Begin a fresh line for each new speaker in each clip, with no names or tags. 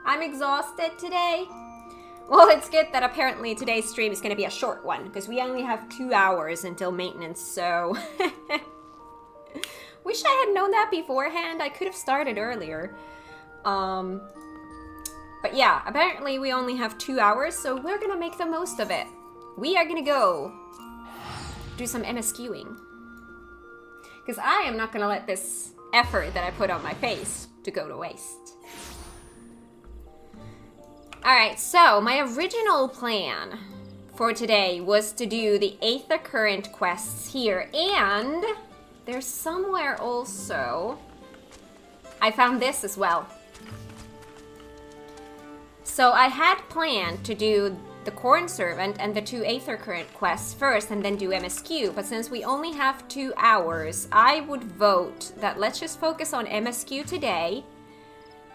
I'm exhausted today. Well, it's good that apparently today's stream is going to be a short one, because we only have 2 hours until maintenance, so... Wish I had known that beforehand. I could have started earlier. But yeah, apparently we only have 2 hours, so we're going to make the most of it. We are going to go do some MSQing. Because I am not going to let this effort that I put on my face to go to waste. Alright, so my original plan for today was to do the Aether Current quests here, and there's somewhere also... I found this as well. So I had planned to do the Corn Servant and the 2 Aether Current quests first and then do MSQ, but since we only have 2 hours, I would vote that let's just focus on MSQ today,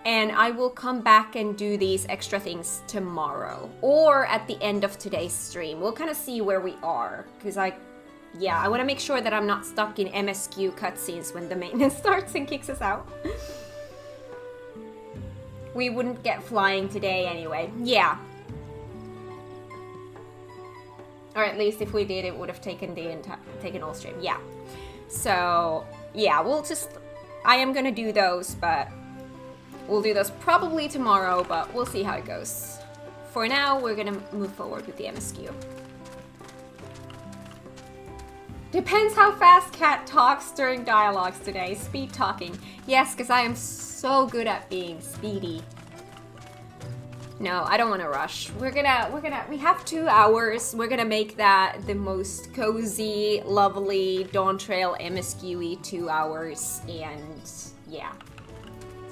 and I will come back and do these extra things tomorrow, or at the end of today's stream. We'll kind of see where we are, because I want to make sure that I'm not stuck in MSQ cutscenes when the maintenance starts and kicks us out. We wouldn't get flying today anyway. Yeah. Or at least if we did, it would have taken taken all stream. Yeah. So, yeah, I am gonna do those, but we'll do those probably tomorrow, but we'll see how it goes. For now, we're gonna move forward with the MSQ. Depends how fast Kat talks during dialogues today. Speed talking. Yes, because I am so good at being speedy. No, I don't want to rush. We have 2 hours. We're gonna make that the most cozy, lovely Dawntrail MSQ-y 2 hours, and yeah.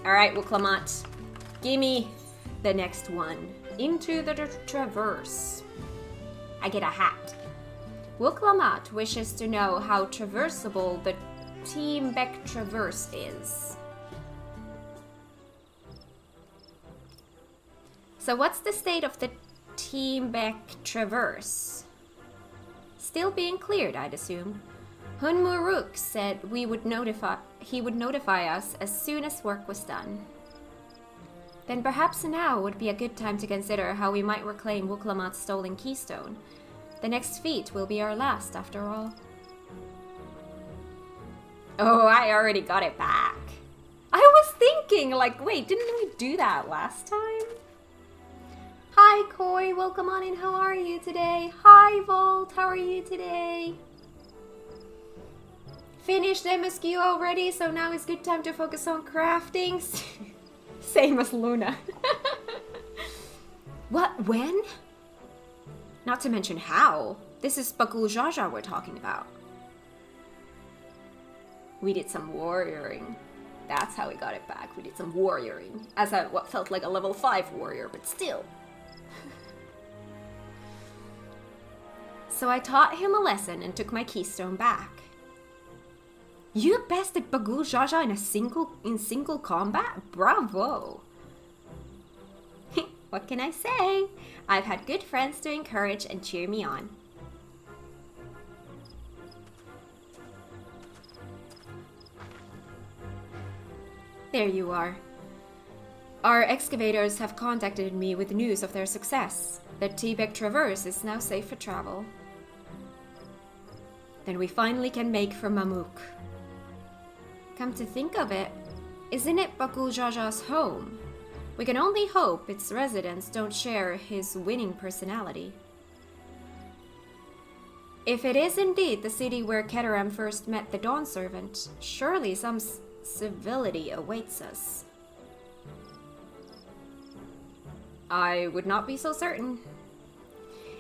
Alright, Wuklamat, gimme the next one. Into the Traverse. I get a hat. Wuklamat wishes to know how traversable the Team Beck Traverse is. So what's the state of the Team Beck Traverse? Still being cleared, I'd assume. Hunmuruk said he would notify us as soon as work was done. Then perhaps now would be a good time to consider how we might reclaim Wuklamat's stolen keystone. The next feat will be our last, after all. Oh, I already got it back. I was thinking, like, wait, didn't we do that last time? Hi, Koi, welcome on in. How are you today? Hi, Volt, how are you today? Finished MSQ already, so now it's good time to focus on crafting. Same as Luna. What? When? Not to mention how. This is Bagul Jaja we're talking about. We did some warrioring. That's how we got it back. We did some warrioring. As what felt like a level 5 warrior, but still. So I taught him a lesson and took my keystone back. You bested Bagul Jaja in single combat? Bravo! What can I say? I've had good friends to encourage and cheer me on. There you are. Our excavators have contacted me with news of their success. The T-Beck Traverse is now safe for travel. Then we finally can make for Mamuk. Come to think of it, isn't it Bagul Jaja's home? We can only hope its residents don't share his winning personality. If it is indeed the city where Keteram first met the Dawn Servant, surely some civility awaits us. I would not be so certain.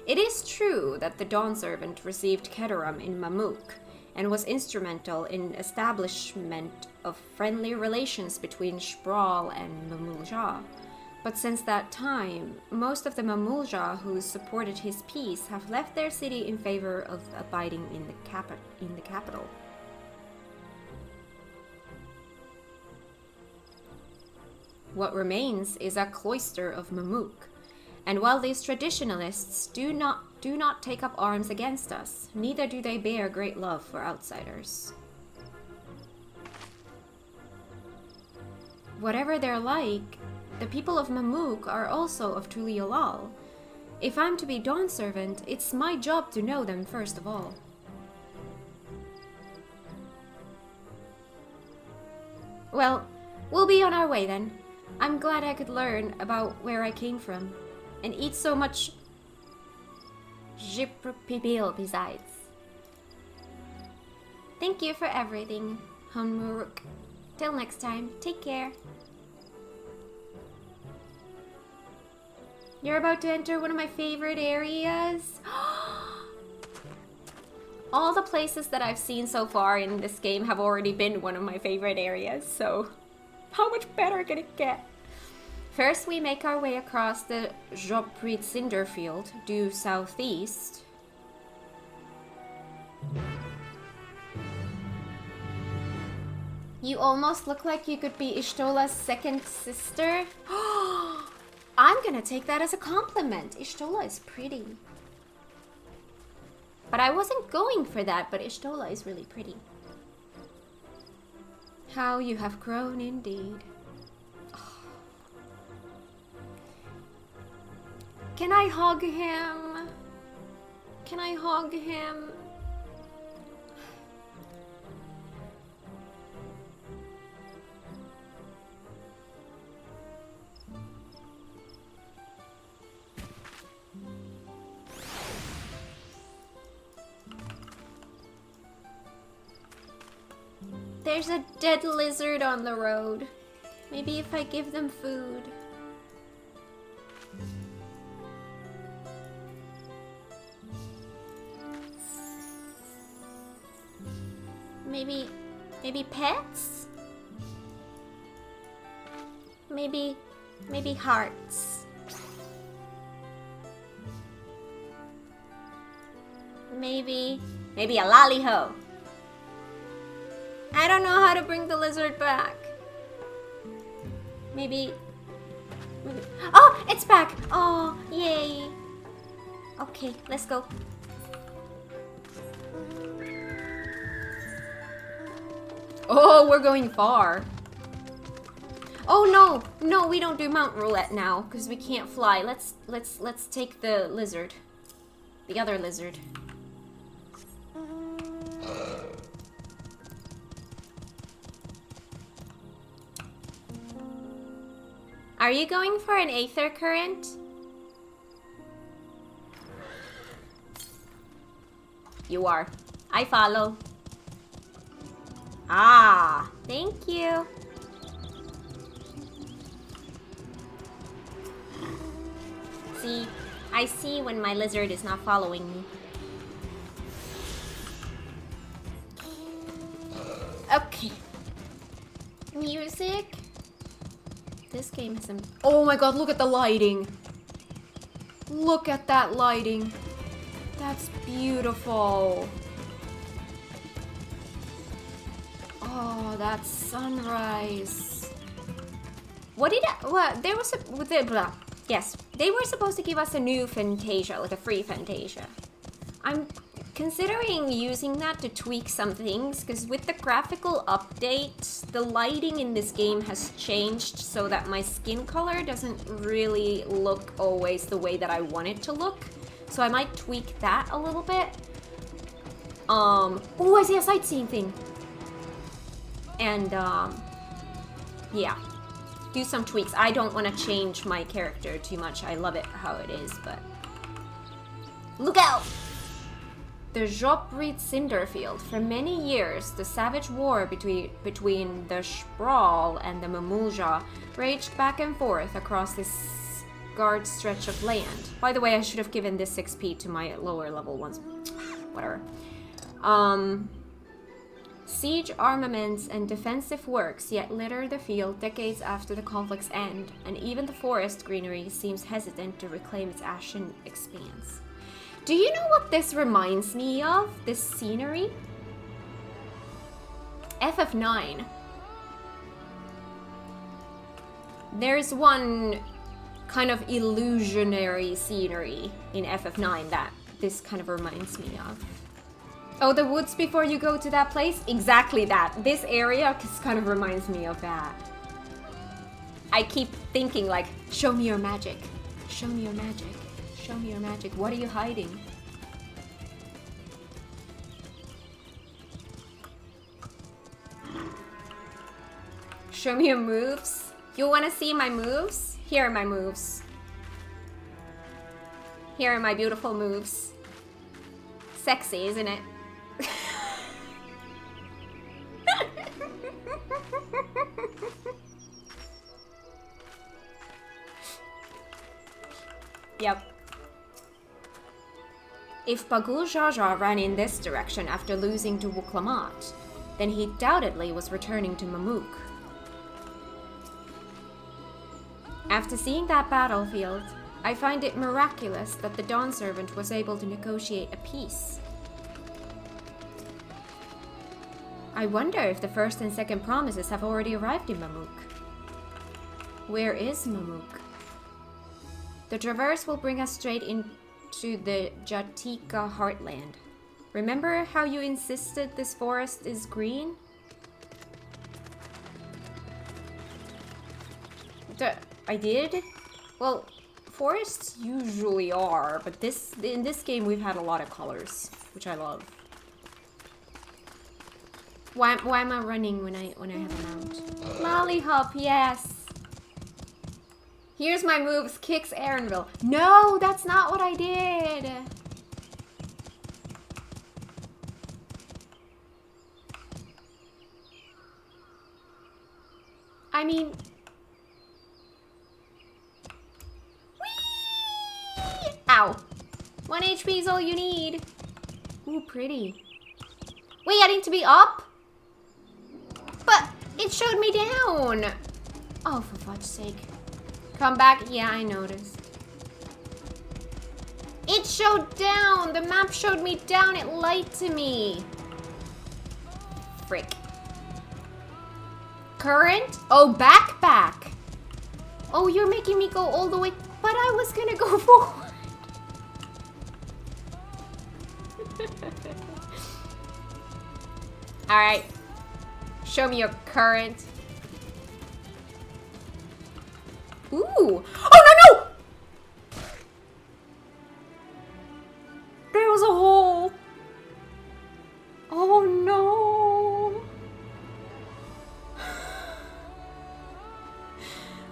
It is true that the Dawn Servant received Keteram in Mamuk, and was instrumental in establishment of friendly relations between Sprawl and Mamulja. But since that time, most of the Mamulja who supported his peace have left their city in favor of abiding in the capital. What remains is a cloister of Mamuk, and while these traditionalists do not take up arms against us, neither do they bear great love for outsiders. Whatever they're like, The people of Mamook are also of Tuliolal. If I'm to be Dawn Servant, it's my job to know them first of all. Well, we'll be on our way then. I'm glad I could learn about where I came from, and eat so much Jipripibil besides. Thank you for everything, Hunmuruk. Till next time, take care. You're about to enter one of my favorite areas. All the places that I've seen so far in this game have already been one of my favorite areas, so how much better can it get? First, we make our way across the Joprit Cinder Field, due southeast. You almost look like you could be Ishtola's second sister. I'm gonna take that as a compliment. Ishtola is pretty. But I wasn't going for that, but Ishtola is really pretty. How you have grown indeed. Oh. Can I hug him? Can I hug him? There's a dead lizard on the road. Maybe if I give them food. Maybe pets? Maybe hearts. Maybe a lollyho. I don't know how to bring the lizard back. Maybe... Oh, it's back! Oh, yay! Okay, let's go. Oh, we're going far. Oh no, we don't do Mount Roulette now because we can't fly. Let's take the lizard, the other lizard. Are you going for an Aether Current? You are. I follow. Ah, thank you. See, I see when my lizard is not following me. Okay. Music. This game is oh my god, look at the lighting. Look at that lighting. That's beautiful. Oh, that's sunrise. What did there was yes, they were supposed to give us a new Fantasia, like a free Fantasia. I'm considering using that to tweak some things, because with the graphical update, the lighting in this game has changed so that my skin color doesn't really look always the way that I want it to look. So I might tweak that a little bit. Oh, I see a sightseeing thing. And, yeah. Do some tweaks. I don't want to change my character too much. I love it how it is, but... Look out! The Joprit Cinderfield. For many years, the savage war between the Sprawl and the Mamulja raged back and forth across this scarred stretch of land. By the way, I should have given this XP to my lower level ones. Whatever. Siege armaments and defensive works yet litter the field decades after the conflict's end, and even the forest greenery seems hesitant to reclaim its ashen expanse. Do you know what this reminds me of? This scenery? FF9. There's one kind of illusionary scenery in FF9 that this kind of reminds me of. Oh, the woods before you go to that place? Exactly that. This area kind of reminds me of that. I keep thinking like, show me your magic. Show me your magic. Show me your magic. What are you hiding? Show me your moves. You want to see my moves? Here are my moves. Here are my beautiful moves. Sexy, isn't it? Yep. If Bagul Jaja ran in this direction after losing to Wuklamat, then he doubtedly was returning to Mamook. After seeing that battlefield, I find it miraculous that the Dawn Servant was able to negotiate a peace. I wonder if the first and second promises have already arrived in Mamook. Where is Mamook? The traverse will bring us straight into the Jatika heartland. Remember how you insisted this forest is green? I did? Well, forests usually are, but in this game we've had a lot of colors, which I love. Why am I running when I have a mount? Lollyhop, yes! Here's my moves, kicks Aaronville. No, that's not what I did! I mean... Whee! Ow! 1 HP is all you need. Ooh, pretty. Wait, I need to be up? But it showed me down. Oh, for fudge's sake. Come back. Yeah, I noticed. It showed down. The map showed me down. It lied to me. Frick. Current? Oh, backpack. Oh, you're making me go all the way. But I was gonna go forward. Alright. Show me your current. Ooh. Oh, no, no! There was a hole. Oh, no.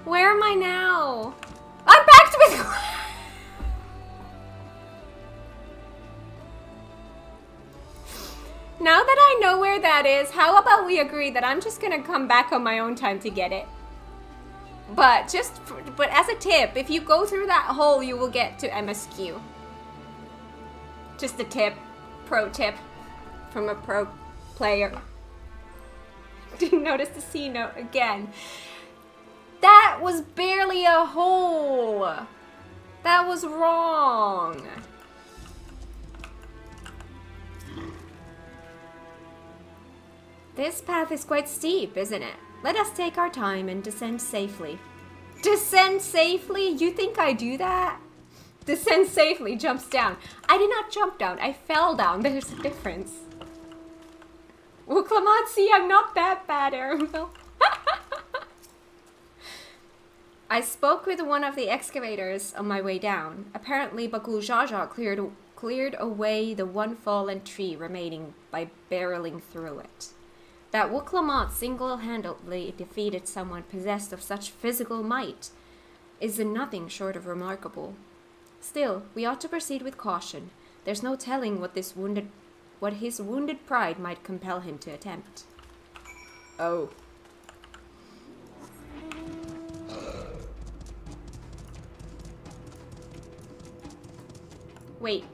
Where am I now? I'm back to my... Now that I know where that is, how about we agree that I'm just gonna come back on my own time to get it? But but as a tip, if you go through that hole, you will get to MSQ. Just a tip, pro tip from a pro player. Didn't notice the C note again. That was barely a hole. That was wrong. This path is quite steep, isn't it? Let us take our time and descend safely. Descend safely? You think I do that? Descend safely jumps down. I did not jump down. I fell down. There's a difference. Well, Clemency, I'm not that bad, Aramil. I spoke with one of the excavators on my way down. Apparently, Bakul Jaja cleared away the one fallen tree remaining by barreling through it. That Wuklamat single-handedly defeated someone possessed of such physical might is nothing short of remarkable. Still, we ought to proceed with caution. There's no telling what his wounded pride might compel him to attempt. Oh. Wait.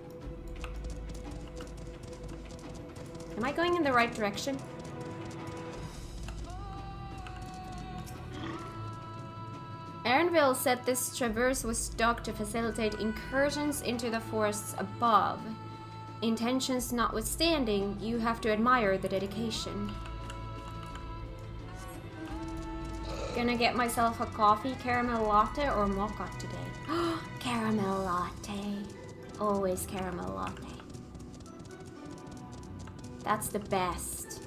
Am I going in the right direction? Aaronville said this traverse was dug to facilitate incursions into the forests above. Intentions notwithstanding, you have to admire the dedication. Gonna get myself a coffee, caramel latte, or mocha today. Caramel latte. Always caramel latte. That's the best.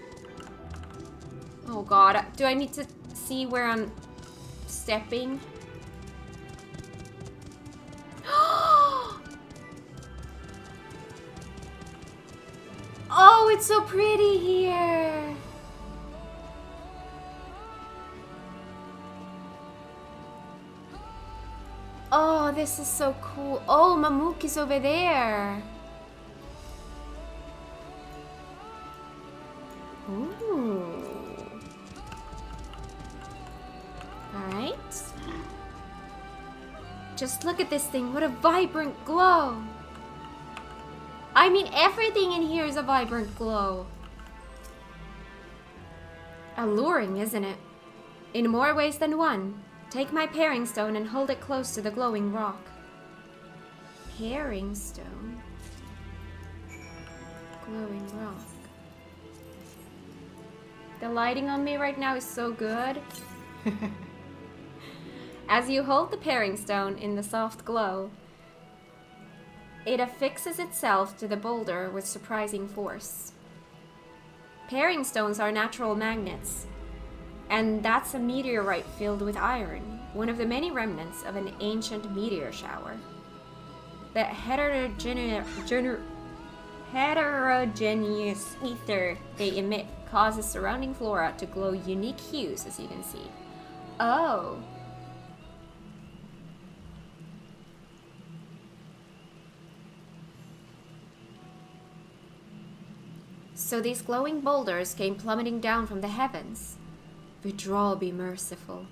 Oh god, do I need to see where I'm stepping. Oh, it's so pretty here. Oh, this is so cool. Oh, Mamook is over there. Ooh. Alright. Just look at this thing. What a vibrant glow. I mean, everything in here is a vibrant glow. Alluring, isn't it? In more ways than one. Take my paring stone and hold it close to the glowing rock. Paring stone? Glowing rock. The lighting on me right now is so good. As you hold the paring stone in the soft glow, it affixes itself to the boulder with surprising force. Paring stones are natural magnets, and that's a meteorite filled with iron, one of the many remnants of an ancient meteor shower. The heterogeneous ether they emit causes surrounding flora to glow unique hues, as you can see. Oh. So these glowing boulders came plummeting down from the heavens. Withdrawal be merciful.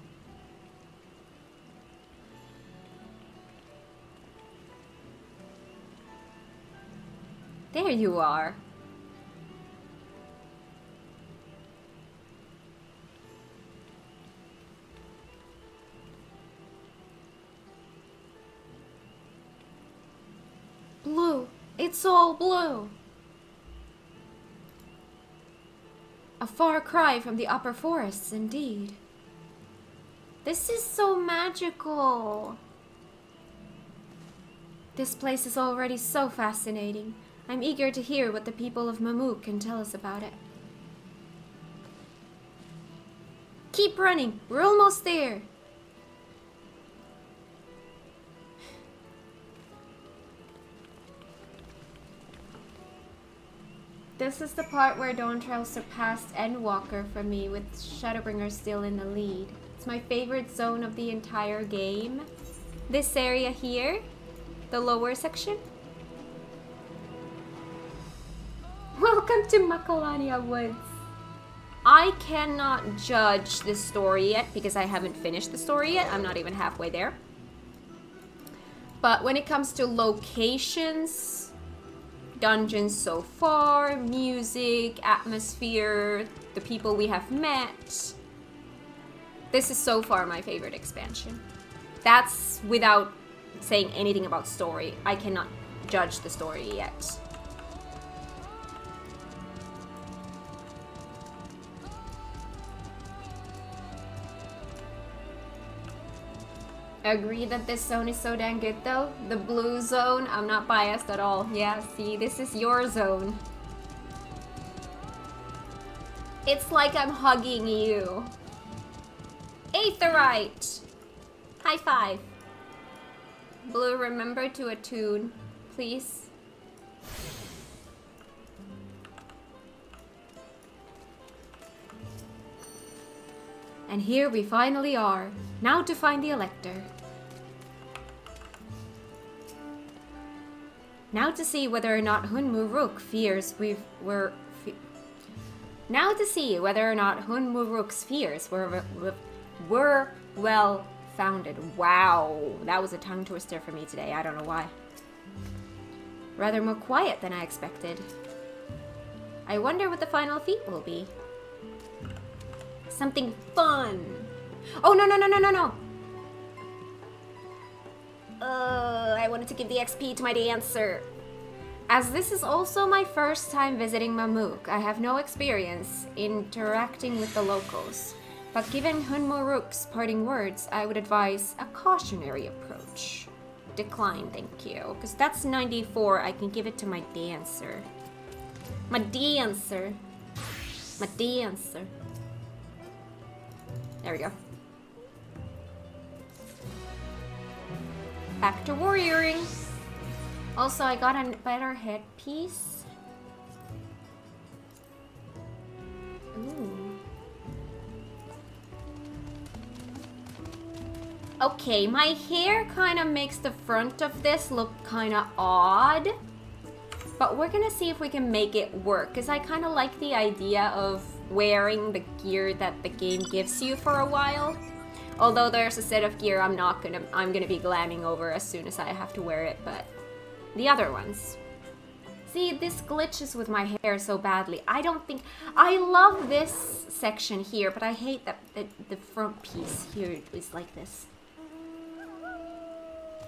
There you are. Blue. It's all blue. A far cry from the upper forests, indeed. This is so magical. This place is already so fascinating. I'm eager to hear what the people of Mamook can tell us about it. Keep running. We're almost there. This is the part where Dawntrail surpassed Endwalker for me, with Shadowbringer still in the lead. It's my favorite zone of the entire game. This area here, the lower section. Welcome to Makalania Woods. I cannot judge the story yet because I haven't finished the story yet. I'm not even halfway there. But when it comes to locations, dungeons so far, music, atmosphere, the people we have met, this is so far my favorite expansion. That's without saying anything about story. I cannot judge the story yet. Agree that this zone is so dang good though. The blue zone, I'm not biased at all. Yeah, see, this is your zone. It's like I'm hugging you. Aetherite! High five. Blue, remember to attune, please. And here we finally are. Now to find the Elector. Now to see whether or not Hun-Muruk fears Now to see whether or not Hun-Muruk's fears were well founded. Wow, that was a tongue twister for me today. I don't know why. Rather more quiet than I expected. I wonder what the final feat will be. Something fun. Oh, no. I wanted to give the XP to my dancer. As this is also my first time visiting Mamook, I have no experience interacting with the locals. But given Hun-Muruk's parting words, I would advise a cautionary approach. Decline, thank you. Because that's 94, I can give it to my dancer. My dancer. There we go. Back to warrioring. Also, I got a better headpiece. Ooh. Okay, my hair kind of makes the front of this look kind of odd. But we're gonna see if we can make it work, because I kind of like the idea of wearing the gear that the game gives you for a while. Although there's a set of gear I'm gonna be glamming over as soon as I have to wear it, but the other ones. See, this glitches with my hair so badly. I love this section here, but I hate that the front piece here is like this.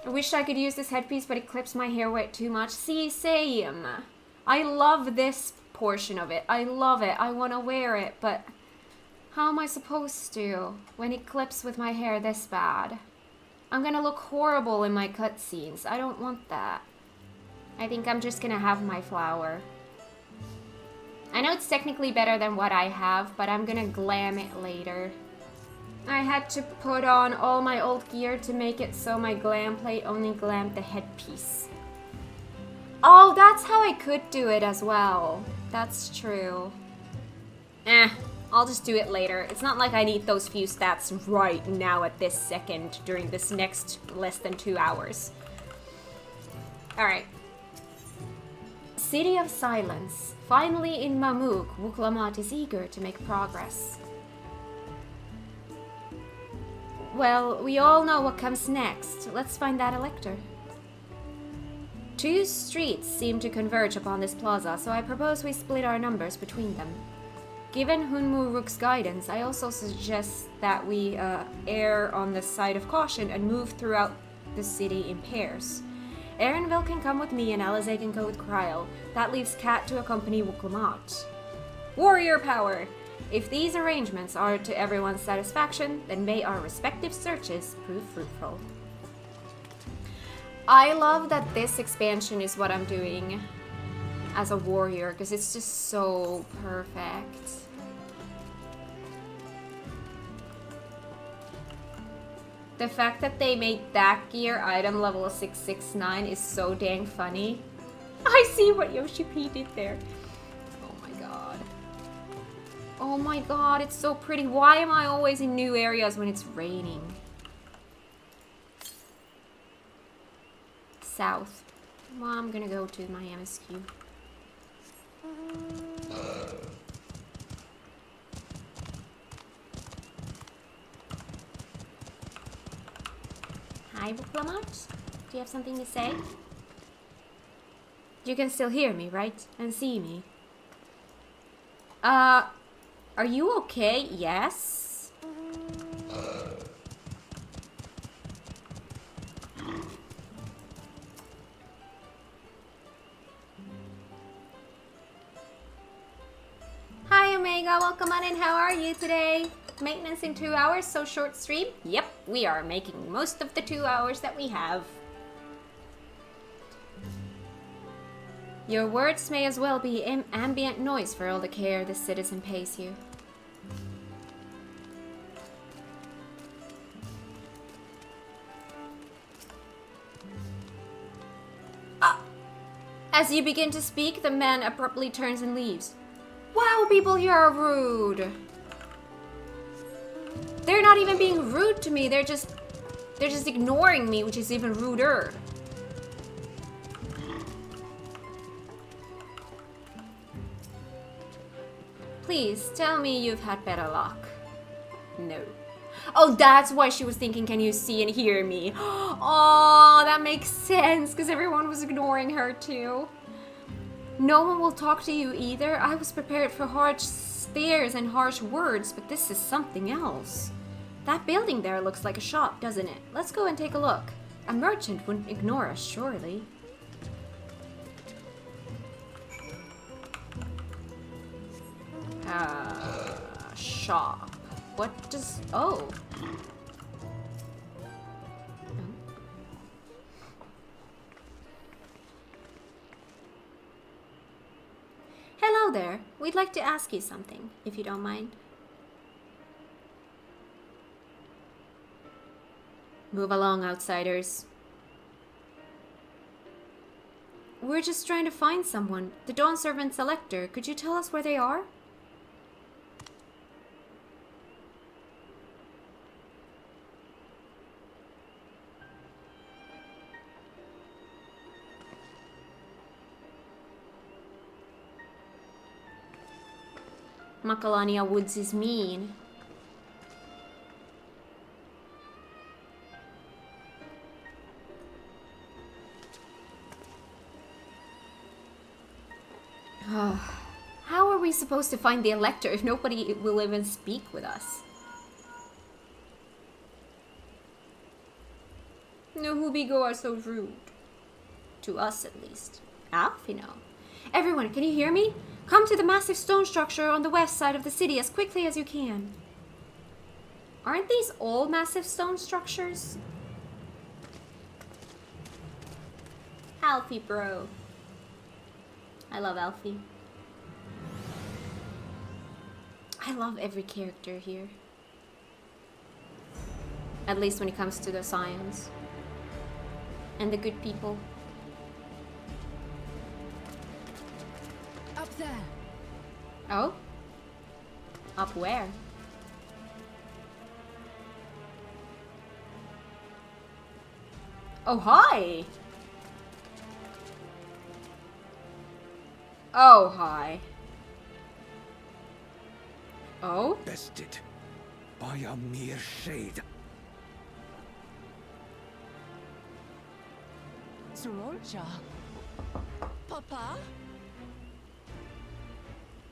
I wish I could use this headpiece, but it clips my hair way too much. See, same. I love this portion of it. I love it. I want to wear it, but how am I supposed to when it clips with my hair this bad? I'm gonna look horrible in my cutscenes. I don't want that. I think I'm just gonna have my flower. I know it's technically better than what I have, but I'm gonna glam it later. I had to put on all my old gear to make it so my glam plate only glammed the headpiece. Oh, that's how I could do it as well. That's true. I'll just do it later. It's not like I need those few stats right now at this second during this next less than 2 hours. Alright. City of Silence. Finally in Mamuk, Wuklamat is eager to make progress. Well, we all know what comes next. Let's find that elector. 2 streets seem to converge upon this plaza, so I propose we split our numbers between them. Given Hunmuruk's guidance, I also suggest that we err on the side of caution and move throughout the city in pairs. Erenville can come with me and Alize can go with Kryl. That leaves Kat to accompany Wuklamat. Warrior power! If these arrangements are to everyone's satisfaction, then may our respective searches prove fruitful. I love that this expansion is what I'm doing as a warrior, because it's just so perfect. The fact that they made that gear item level 669 is so dang funny. I see what Yoshi P did there. Oh my god, it's so pretty. Why am I always in new areas when it's raining? South. Well, I'm gonna go to my MSQ. Hi, Wuklamat. Do you have something to say? You can still hear me, right? And see me. Are you okay? Yes? Hi Omega, welcome on in. How are you today? Maintenance in 2 hours, so short stream? Yep, we are making most of the 2 hours that we have. Your words may as well be ambient noise for all the care this citizen pays you. As you begin to speak, the man abruptly turns and leaves. Wow, people here are rude. They're not even being rude to me. They're just ignoring me, which is even ruder. Please, tell me you've had better luck. No. Oh, that's why she was thinking, can you see and hear me? Oh, that makes sense, because everyone was ignoring her too. No one will talk to you either. I was prepared for harsh stares and harsh words, but this is something else. That building there looks like a shop, doesn't it? Let's go and take a look. A merchant wouldn't ignore us, surely. Shop. What does... Oh. Hello there. We'd like to ask you something, if you don't mind. Move along, outsiders. We're just trying to find someone. The Dawn Servant Selector. Could you tell us where they are? Macalania Woods is mean. How are we supposed to find the Elector if nobody will even speak with us? No Hubigo are so rude. To us, at least. Alfie, no. Everyone, can you hear me? Come to the massive stone structure on the west side of the city as quickly as you can. Aren't these all massive stone structures? Alfie, bro. I love Alfie. I love every character here. At least when it comes to the science. And the good people.
Up there.
Oh? Up where? Oh, hi! Oh, hi. Oh?
Bested by a mere shade.
Sorolcha. Papa?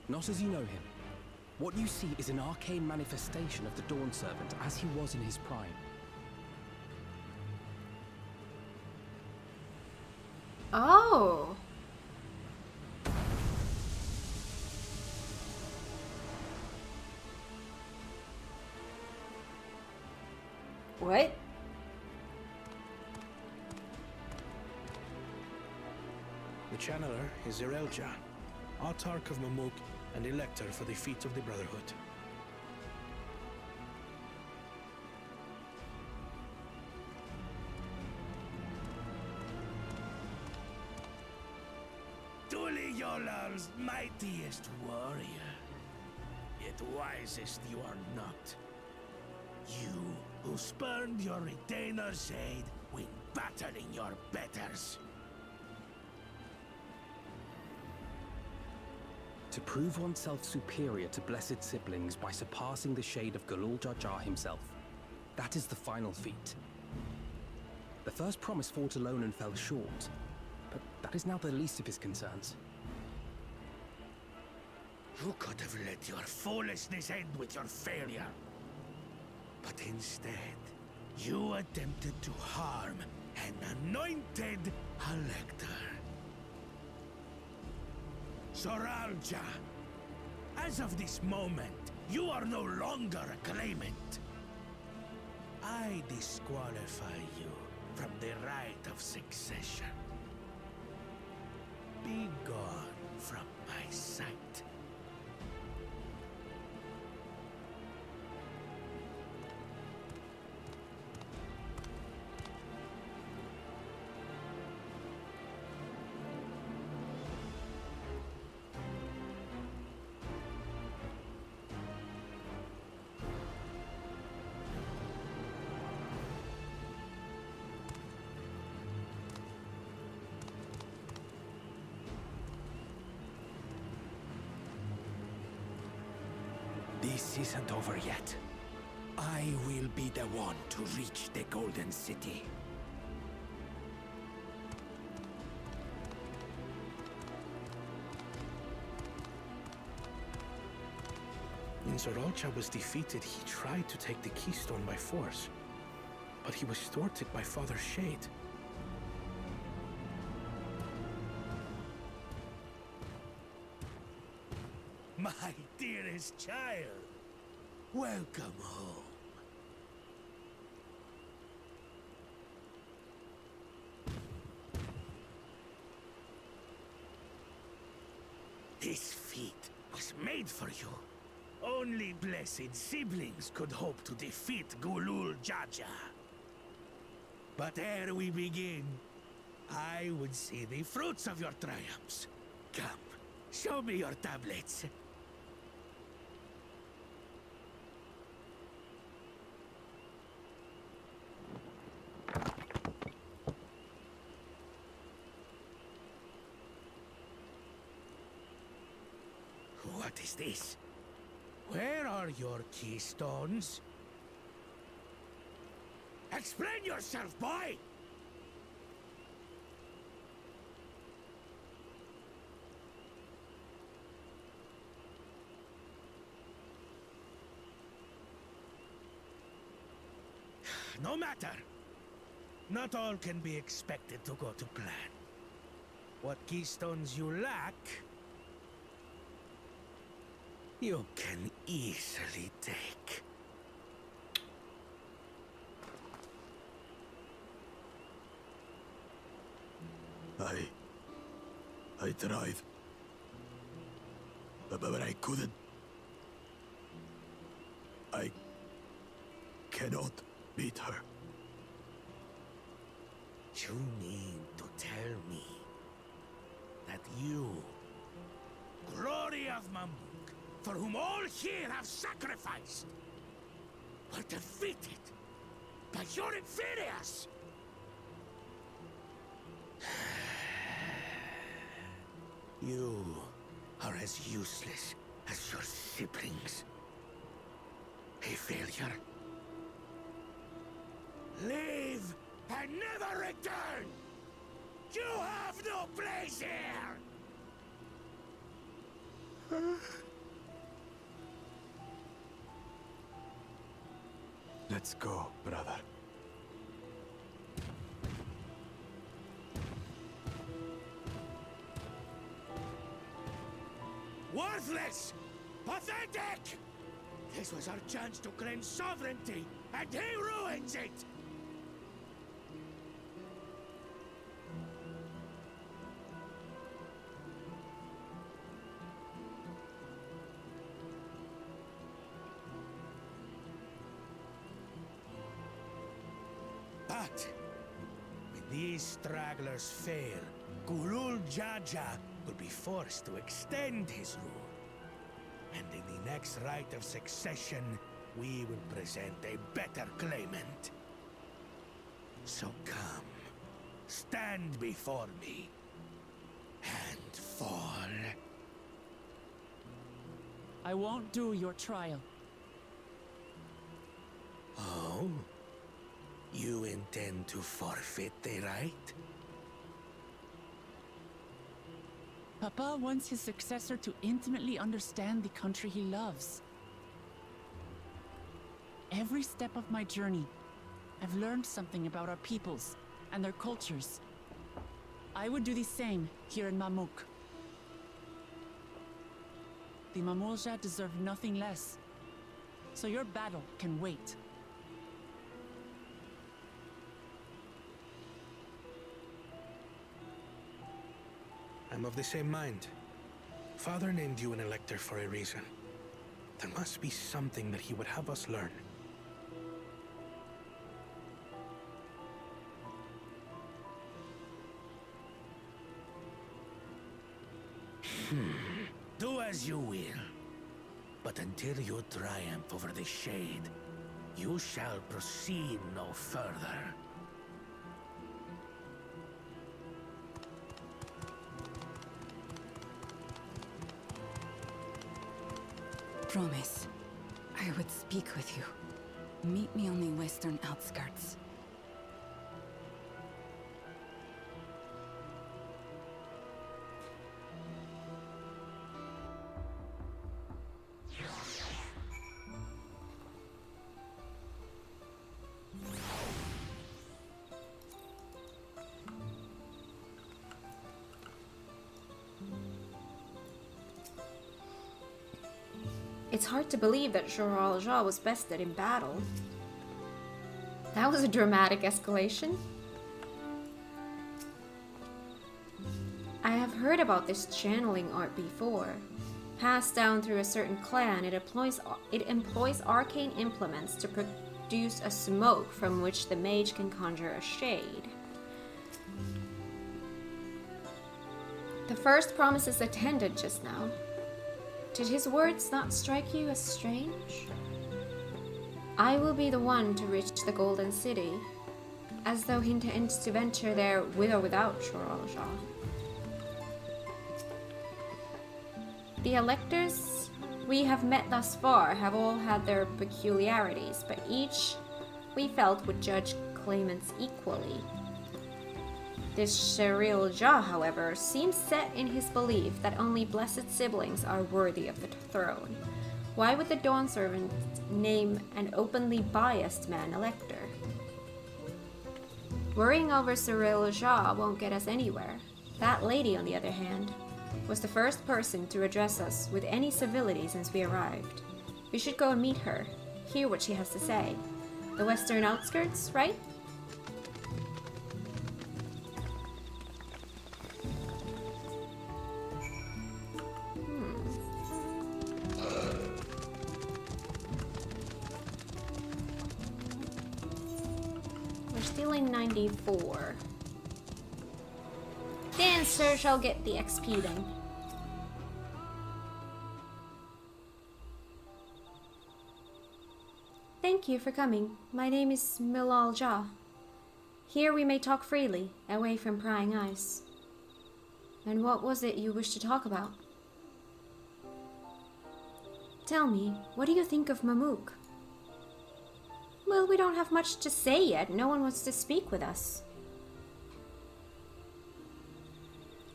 Not as you know him. What you see is an arcane manifestation of the Dawn Servant as he was in his prime.
Oh. What?
The Channeler is Zerelja, Autarch of Mamuk and Elector for the feet of the Brotherhood.
Truly Yolal's mightiest warrior, yet wisest you are not. You who spurned your retainer's aid when battling your betters.
To prove oneself superior to blessed siblings by surpassing the shade of Galul Jar Jar himself. That is the final feat. The first promise fought alone and fell short, but that is now the least of his concerns.
You could have let your foolishness end with your failure. But instead, you attempted to harm an anointed Elector. Soralja, as of this moment, you are no longer a claimant. I disqualify you from the right of succession. Be gone from my sight.
This isn't over yet.
I will be the one to reach the Golden City.
When Zerolcha was defeated, he tried to take the keystone by force, but he was thwarted by Father Shade.
My dearest child, welcome home. This feat was made for you. Only blessed siblings could hope to defeat Gulul Jaja. But ere we begin, I would see the fruits of your triumphs. Come, show me your tablets. What is this? Where are your keystones? Explain yourself, boy! No matter. Not all can be expected to go to plan. What keystones you lack, you can easily take.
I tried. But I couldn't. I cannot beat her.
You mean to tell me that you, glory of Mamuk, for whom all here have sacrificed, were defeated by your inferiors? You are as useless as your siblings. A failure. Leave and never return! You have no place here!
Let's go, brother.
Worthless! Pathetic! This was our chance to claim sovereignty, and he ruins it! But when these stragglers fail, Gulul Jaja will be forced to extend his rule. And in the next rite of succession, we will present a better claimant. So come, stand before me, and fall.
I won't do your trial.
Oh? You intend to forfeit the right?
Papa wants his successor to intimately understand the country he loves. Every step of my journey, I've learned something about our peoples and their cultures. I would do the same here in Mamuk. The Mamulja deserve nothing less, so your battle can wait.
I'm of the same mind. Father named you an elector for a reason. There must be something that he would have us learn.
Do as you will. But until you triumph over the Shade, you shall proceed no further.
Promise, I would speak with you. Meet me on the western outskirts.
It's hard to believe that Joral Jal was bested in battle. That was a dramatic escalation. I have heard about this channeling art before. Passed down through a certain clan, it employs arcane implements to produce a smoke from which the mage can conjure a shade. The first promises attended just now. Did his words not strike you as strange? I will be the one to reach the Golden City, as though he intends to venture there with or without Choralja. The electors we have met thus far have all had their peculiarities, but each we felt would judge claimants equally. This Choralja, however, seems set in his belief that only blessed siblings are worthy of the throne. Why would the Dawn Servant name an openly biased man elector? Worrying over Choralja won't get us anywhere. That lady, on the other hand, was the first person to address us with any civility since we arrived. We should go and meet her, hear what she has to say. The western outskirts, right? We're still in 94. Dancer shall get the XP then. Thank you for coming. My name is Milalja. Here we may talk freely, away from prying eyes. And what was it you wished to talk about? Tell me, what do you think of Mamook? Well, we don't have much to say yet. No one wants to speak with us.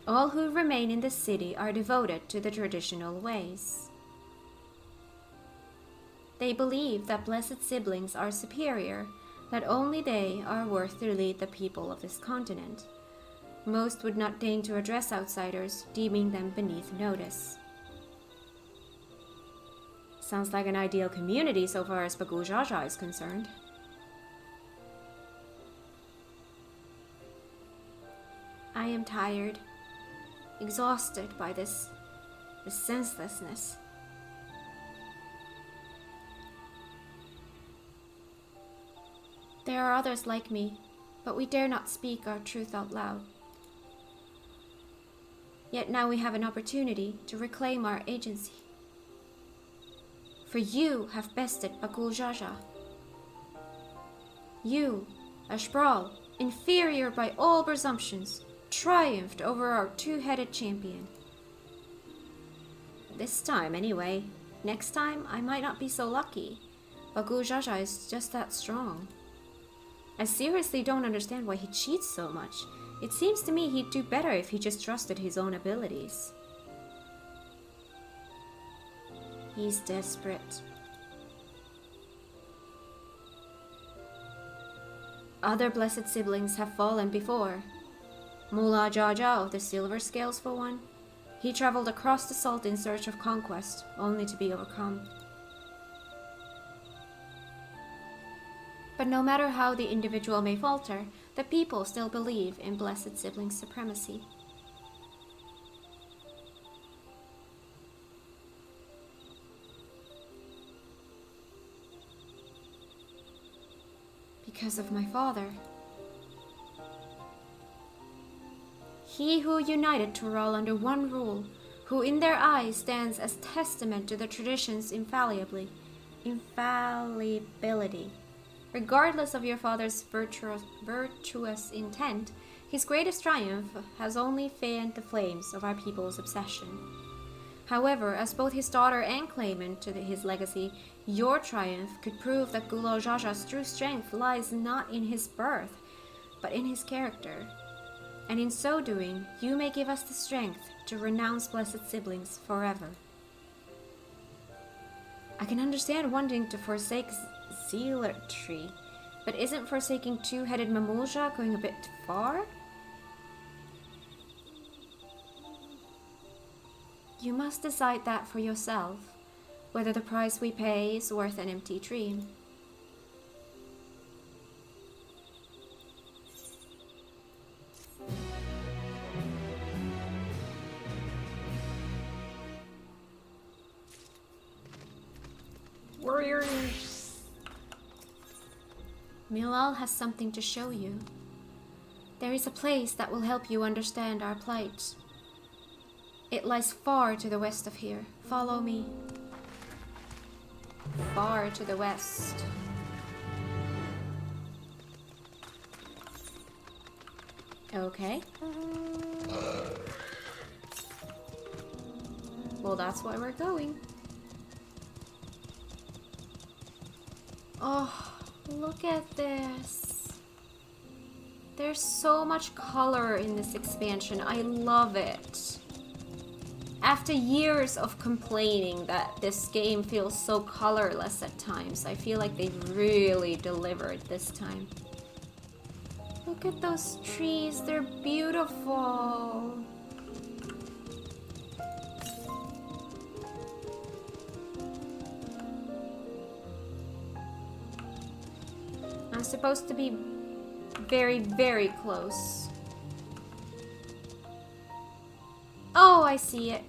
All who remain in the city are devoted to the traditional ways. They believe that blessed siblings are superior, that only they are worth to lead the people of this continent. Most would not deign to address outsiders, deeming them beneath notice. Sounds like an ideal community so far as Bagu Jaja is concerned. I am tired, exhausted by this senselessness. There are others like me, but we dare not speak our truth out loud. Yet now we have an opportunity to reclaim our agency. For you have bested Bagu Jaja. You, Ashbral, inferior by all presumptions, triumphed over our two-headed champion. This time, anyway. Next time, I might not be so lucky. Bagu Jaja is just that strong. I seriously don't understand why he cheats so much. It seems to me he'd do better if he just trusted his own abilities. He's desperate. Other blessed siblings have fallen before. Mullah Jaja of the Silver Scales, for one. He traveled across the salt in search of conquest, only to be overcome. But no matter how the individual may falter, the people still believe in blessed sibling supremacy. Because of my father. He who united Tural under one rule, who in their eyes stands as testament to the tradition's infallibility. Regardless of your father's virtuous intent, his greatest triumph has only fanned the flames of our people's obsession. However, as both his daughter and claimant to his legacy, your triumph could prove that Gulal Jaja's true strength lies not in his birth, but in his character. And in so doing, you may give us the strength to renounce blessed siblings forever. I can understand wanting to forsake zealotry, but isn't forsaking two-headed Mamulja going a bit far? You must decide that for yourself, whether the price we pay is worth an empty dream. Warriors! Milal has something to show you. There is a place that will help you understand our plight. It lies far to the west of here. Follow me. Far to the west. Okay. Well, that's why we're going. Oh, look at this. There's so much color in this expansion. I love it. After years of complaining that this game feels so colorless at times, I feel like they really delivered this time. Look at those trees, they're beautiful. I'm supposed to be very, very close. Oh, I see it.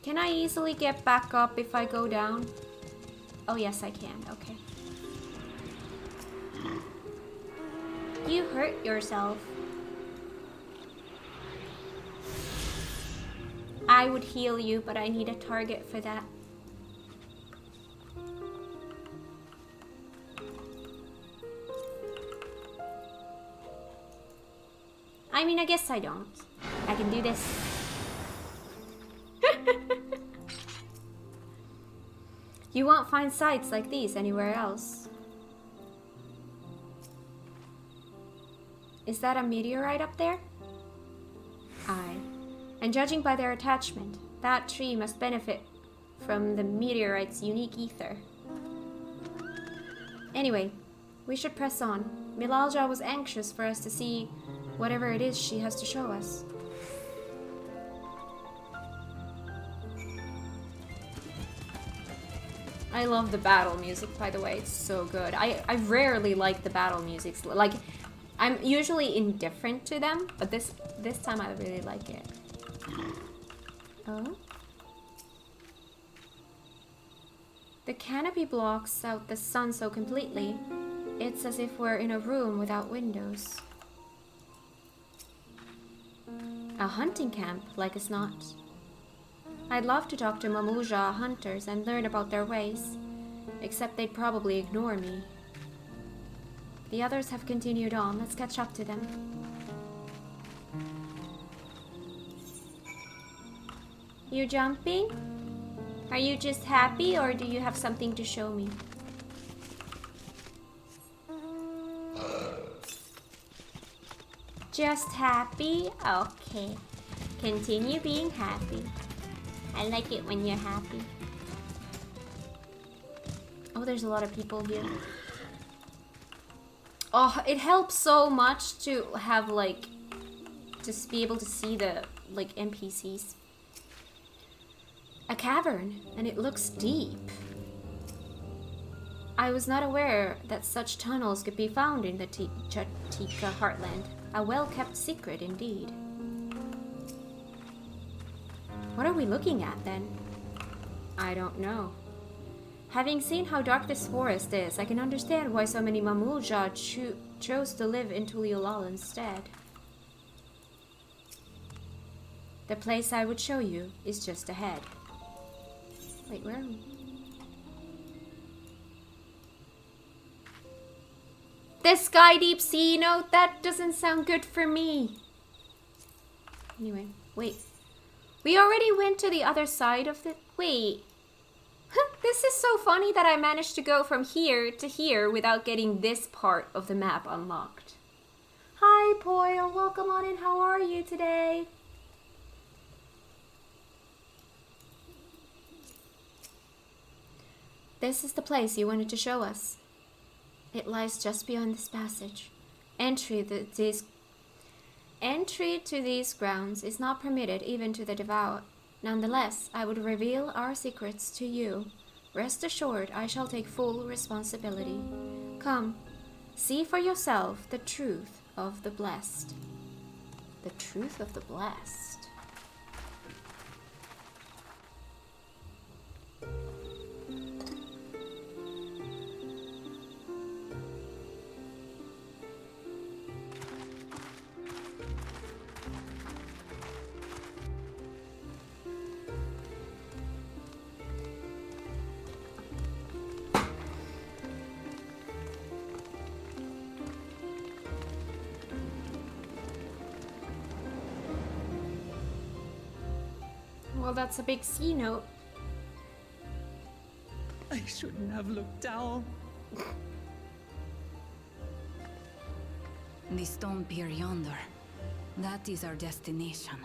Can I easily get back up if I go down? Oh, yes, I can. Okay. You hurt yourself. I would heal you, but I need a target for that. I mean, I guess I don't. I can do this. You won't find sites like these anywhere else. Is that a meteorite up there? Aye. And judging by their attachment, that tree must benefit from the meteorite's unique ether. Anyway, we should press on. Milalja was anxious for us to see whatever it is she has to show us. I love the battle music, by the way. It's so good. I rarely like the battle music. Like, I'm usually indifferent to them, but this time I really like it. Oh? The canopy blocks out the sun so completely. It's as if we're in a room without windows. A hunting camp, like as not. I'd love to talk to Mamuja hunters and learn about their ways, except they'd probably ignore me. The others have continued on. Let's catch up to them. You jumping? Are you just happy, or do you have something to show me? Just happy? Okay. Continue being happy. I like it when you're happy. Oh, there's a lot of people here. Oh, it helps so much to have, like, just be able to see the, like, NPCs. A cavern, and it looks deep. I was not aware that such tunnels could be found in the Tika heartland. A well-kept secret indeed. What are we looking at then? I don't know. Having seen how dark this forest is, I can understand why so many Mamuja chose to live in Tuliolal instead. The place I would show you is just ahead. Wait, where are we? The Sky Deep Sea note? That doesn't sound good for me. Anyway, wait. We already went to the other side of the... Wait. This is so funny that I managed to go from here to here without getting this part of the map unlocked. Hi, Poyle. Welcome on in. How are you today? This is the place you wanted to show us. It lies just beyond this passage. Entry to these grounds is not permitted even to the devout. Nonetheless, I would reveal our secrets to you. Rest assured, I shall take full responsibility. Come, see for yourself the truth of the blessed. The truth of the blessed. Well, that's a big C note.
I shouldn't have looked down.
The stone pier yonder. That is our destination.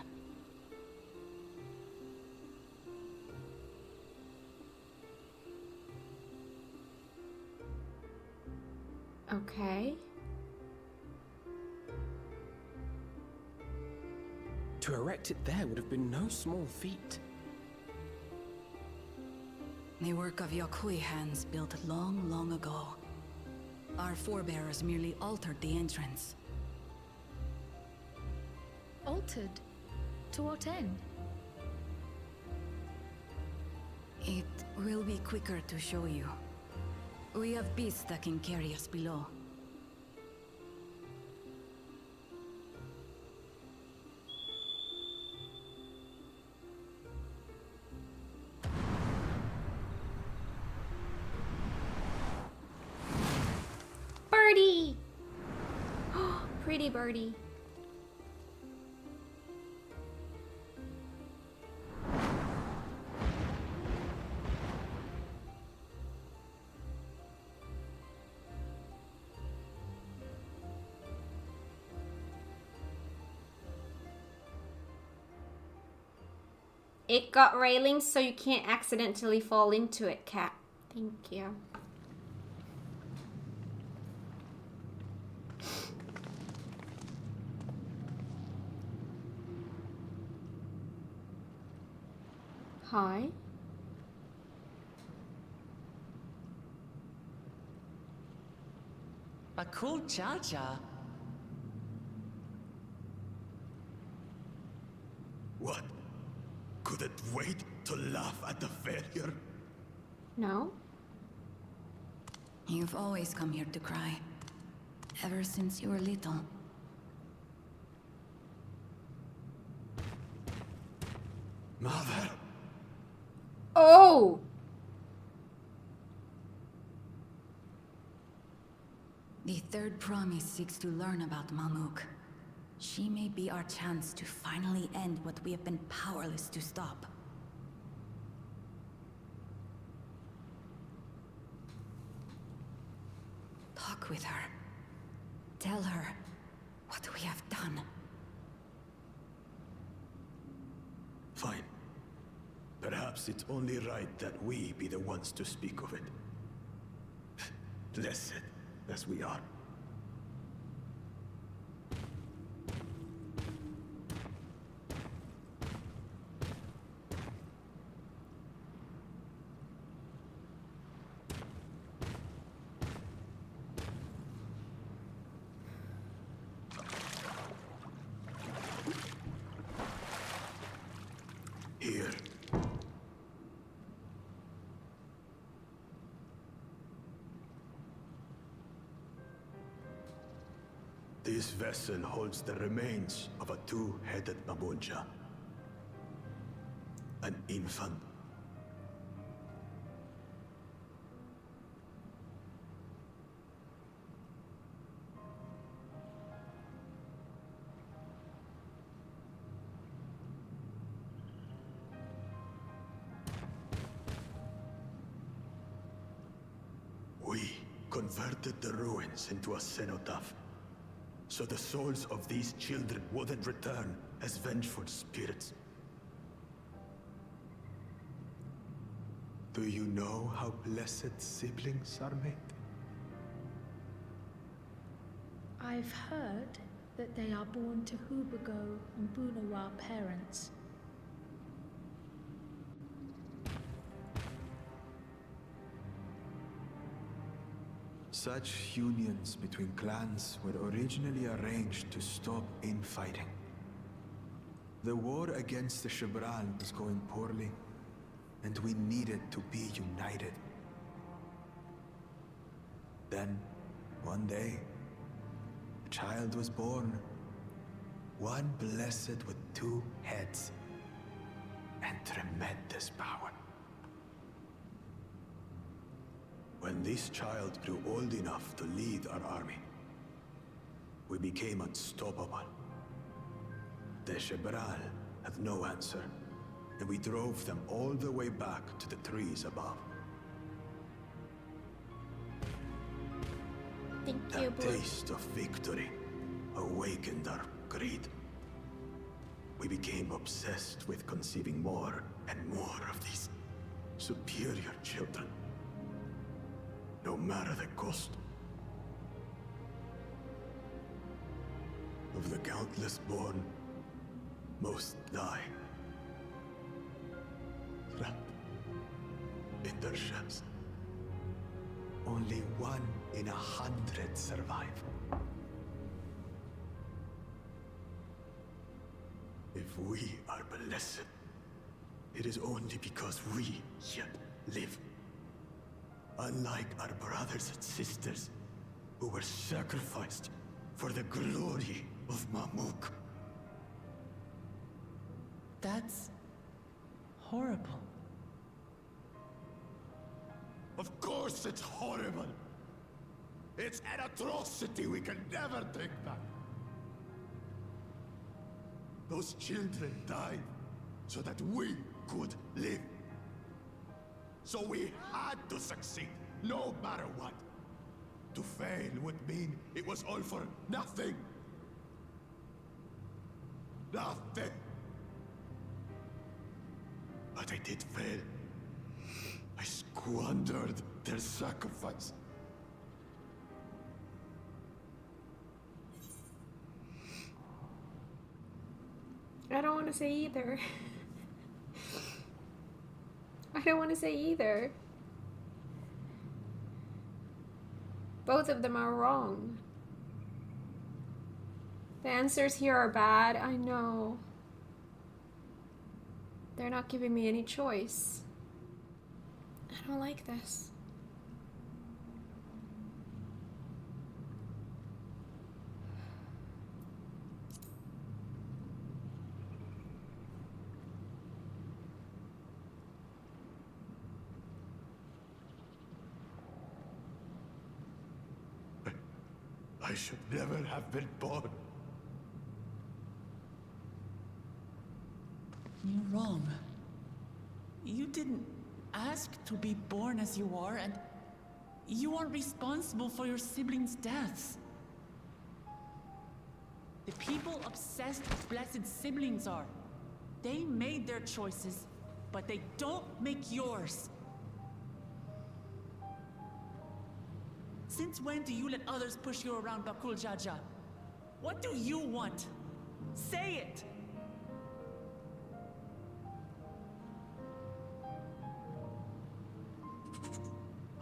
Okay.
To erect it there would have been no small feat.
The work of Yakui hands built long, long ago. Our forebears merely altered the entrance.
Altered? To what end?
It will be quicker to show you. We have beasts that can carry us below.
Birdie! Pretty birdie. It got railings so you can't accidentally fall into it, Cat. Thank you. Hi.
A cool cha-cha.
What? Couldn't wait to laugh at the failure?
No?
You've always come here to cry. Ever since you were little.
Mother!
Oh!
The third promise seeks to learn about Mamuk. She may be our chance to finally end what we have been powerless to stop. Talk with her. Tell her what we have done.
Fine. Perhaps it's only right that we be the ones to speak of it. Blessed as we are. Here. This vessel holds the remains of a two-headed Mabunja. An infant. We converted the ruins into a cenotaph, so the souls of these children wouldn't return as vengeful spirits. Do you know how blessed siblings are made?
I've heard that they are born to Hubago and Bunawa parents.
Such unions between clans were originally arranged to stop infighting. The war against the Shibran was going poorly, and we needed to be united. Then, one day, a child was born. One blessed with two heads and tremendous power. When this child grew old enough to lead our army, we became unstoppable. The Shibral had no answer, and we drove them all the way back to the trees above.
Thank you,
That
Blue.
taste of victory awakened our greed. We became obsessed with conceiving more and more of these superior children, no matter the cost. Of the countless born, most die, trapped in their shells. Only 1 in 100 survive. If we are blessed, it is only because we yet live. Unlike our brothers and sisters, who were sacrificed for the glory of Mamuk.
That's horrible.
Of course it's horrible! It's an atrocity we can never take back. Those children died so that we could live. So we had to succeed, no matter what. To fail would mean it was all for nothing. Nothing. But I did fail. I squandered their sacrifice.
I don't want to say either. I don't want to say either. Both of them are wrong. The answers here are bad, I know. They're not giving me any choice. I don't like this.
I should never have been born.
You're wrong. You didn't ask to be born as you are, and you aren't responsible for your siblings' deaths. The people obsessed with blessed siblings are. They made their choices, but they don't make yours. Since when do you let others push you around Bakul Jaja? What do you want? Say it!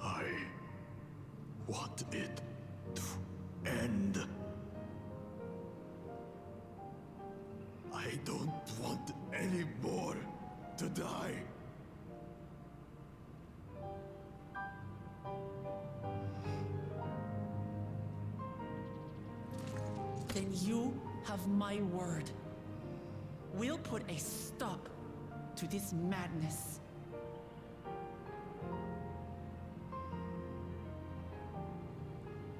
I want it to end. I don't want any more to die.
Then you have my word. We'll put a stop to this madness.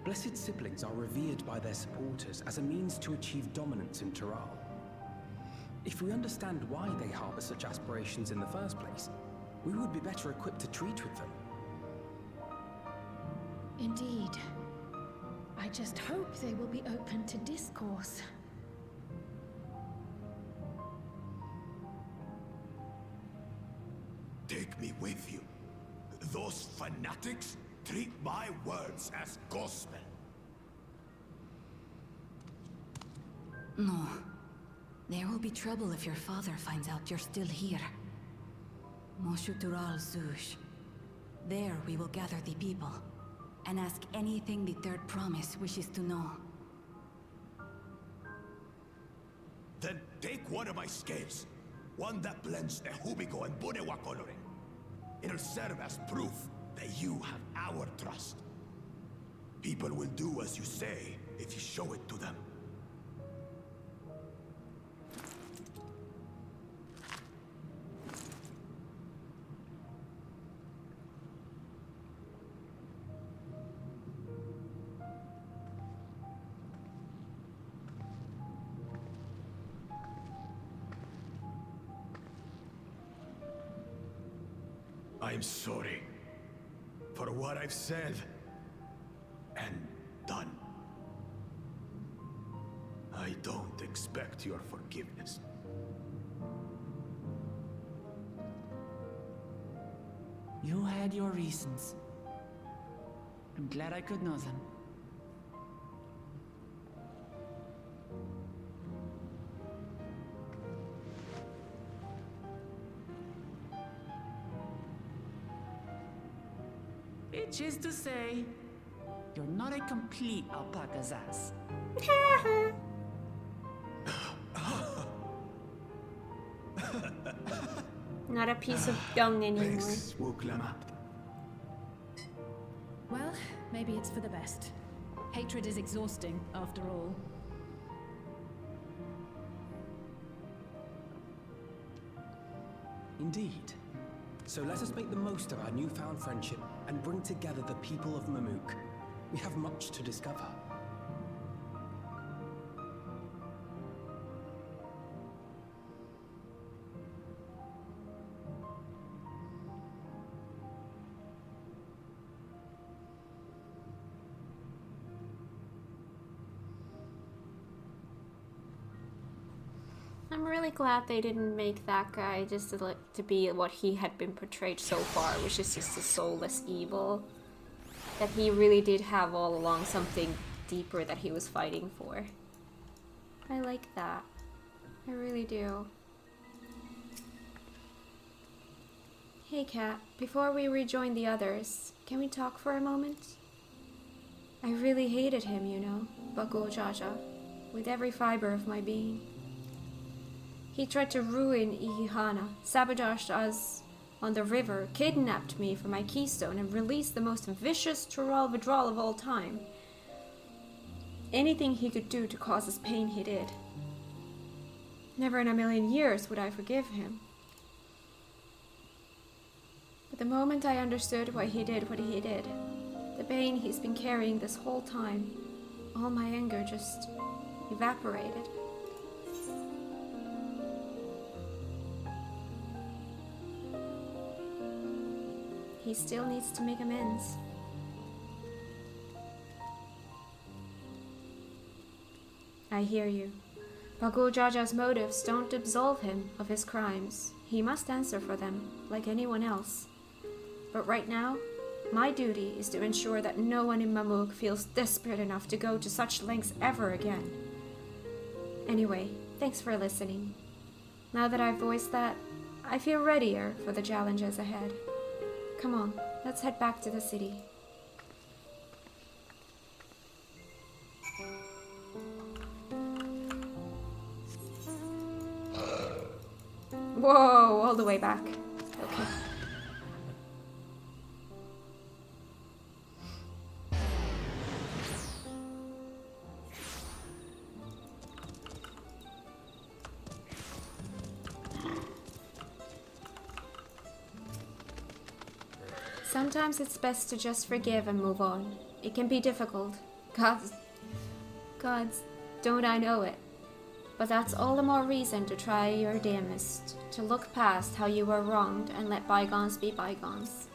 Blessed siblings are revered by their supporters as a means to achieve dominance in Tural. If we understand why they harbor such aspirations in the first place, we would be better equipped to treat with them.
Indeed. I just hope they will be open to discourse.
Take me with you. Those fanatics treat my words as gospel.
No. There will be trouble if your father finds out you're still here. Moshutural Zush. There we will gather the people, and ask anything the Third Promise wishes to know.
Then take one of my scales. One that blends the Hubigo and Bunewa coloring. It'll serve as proof that you have our trust. People will do as you say if you show it to them. I'm sorry for what I've said and done. I don't expect your forgiveness.
You had your reasons. I'm glad I could know them. Which is to say, you're not a complete alpaca's ass.
Not a piece of dung anymore.
Thanks, Wuklama.
Well, maybe it's for the best. Hatred is exhausting, after all.
Indeed. So let us make the most of our newfound friendship and bring together the people of Mamuk. We have much to discover.
I'm really glad they didn't make that guy just to be what he had been portrayed so far, which is just a soulless evil. That he really did have all along something deeper that he was fighting for. I like that. I really do. Hey Kat, before we rejoin the others, can we talk for a moment? I really hated him, you know, Bagul Jaja, with every fiber of my being. He tried to ruin Ihihana, sabotaged us on the river, kidnapped me for my keystone, and released the most vicious Tural withdrawal of all time. Anything he could do to cause us pain, he did. Never in a million years would I forgive him. But the moment I understood why he did what he did, the pain he's been carrying this whole time, all my anger just evaporated. He still needs to make amends. I hear you. Bagul Jaja's motives don't absolve him of his crimes. He must answer for them, like anyone else. But right now, my duty is to ensure that no one in Mamuk feels desperate enough to go to such lengths ever again. Anyway, thanks for listening. Now that I've voiced that, I feel readier for the challenges ahead. Come on, let's head back to the city. Whoa, all the way back. Okay. Sometimes it's best to just forgive and move on. It can be difficult. Gods, don't I know it? But that's all the more reason to try your damnedest, to look past how you were wronged and let bygones be bygones.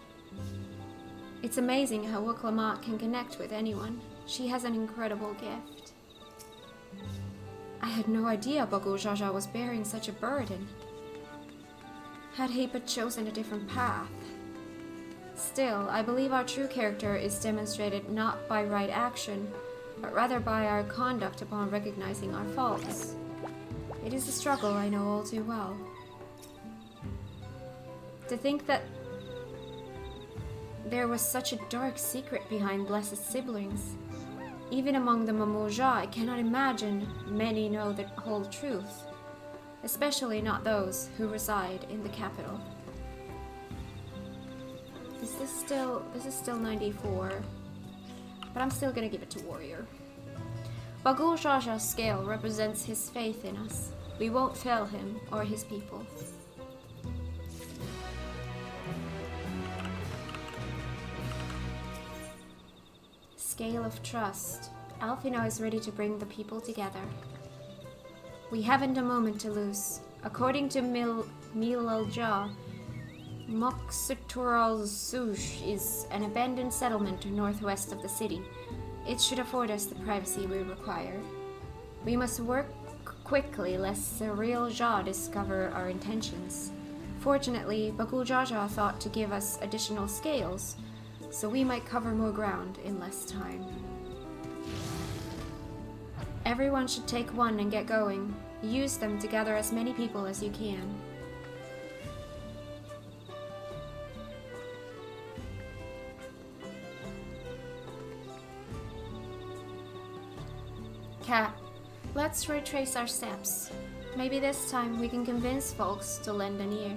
It's amazing how Wuklamat can connect with anyone. She has an incredible gift. I had no idea Bagul Jaja was bearing such a burden. Had he but chosen a different path. Still, I believe our true character is demonstrated not by right action, but rather by our conduct upon recognizing our faults. It is a struggle I know all too well. To think that there was such a dark secret behind Blessed Siblings. Even among the Mamoja, I cannot imagine many know the whole truth, especially not those who reside in the capital. This is still 94, but I'm still gonna give it to Warrior. Bagul Jaja's scale represents his faith in us. We won't fail him or his people. Scale of trust. Alfino is ready to bring the people together. We haven't a moment to lose. According to Mil al-Jah, Moxitural Zush is an abandoned settlement northwest of the city. It should afford us the privacy we require. We must work quickly lest the real Jha discover our intentions. Fortunately, Bagul Jaja thought to give us additional scales, so we might cover more ground in less time. Everyone should take one and get going. Use them to gather as many people as you can. Cat, let's retrace our steps. Maybe this time we can convince folks to lend an ear.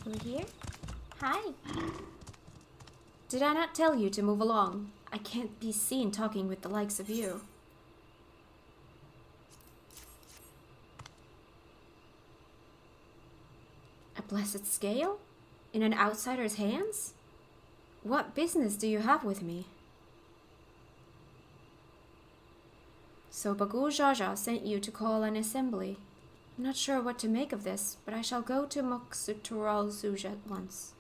Over here? Hi. Did I not tell you to move along? I can't be seen talking with the likes of you. A blessed scale? In an outsider's hands? What business do you have with me? So Bagul Jaja sent you to call an assembly. I'm not sure what to make of this, but I shall go to Moxitural Zuj at once.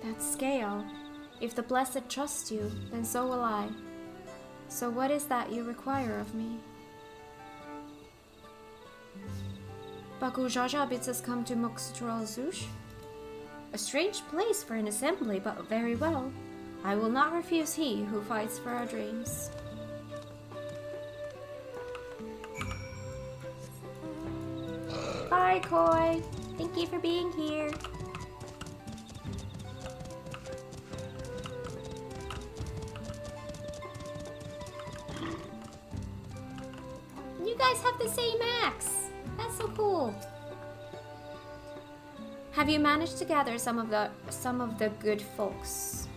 That scale. If the Blessed trust you, then so will I. So what is that you require of me? Bagul Jaja bids us come to Moxitural Zuj? A strange place for an assembly, but very well. I will not refuse he who fights for our dreams. Bye, Koi. Thank you for being here. You guys have the same axe. That's so cool. Have you managed to gather some of the good folks?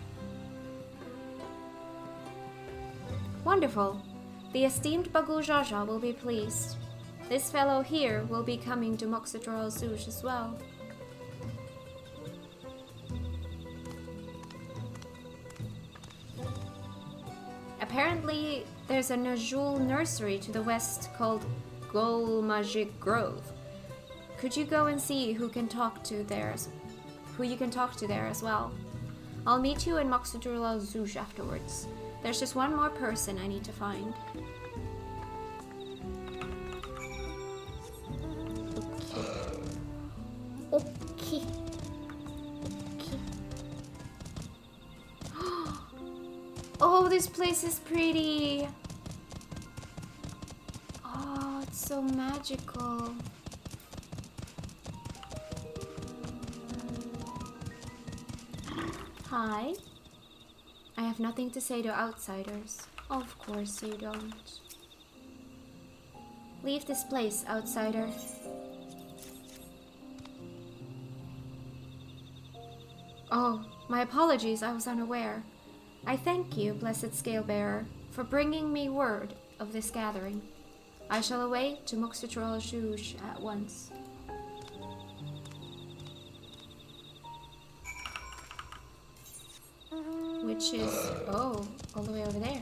Wonderful. The esteemed Bagul Jaja will be pleased. This fellow here will be coming to Moxitural Zuj as well. Apparently, there's a Najul nursery to the west called Gol Magic Grove. Could you go and see who you can talk to there as well? I'll meet you in Moxitural Zuj afterwards. There's just one more person I need to find. Okay. Oh, this place is pretty. Oh, it's so magical. Hi. I have nothing to say to outsiders. Of course you don't. Leave this place, outsider. Oh, my apologies, I was unaware. I thank you, blessed Scalebearer, for bringing me word of this gathering. I shall away to Moxitural Zuj at once. Which is, oh, all the way over there.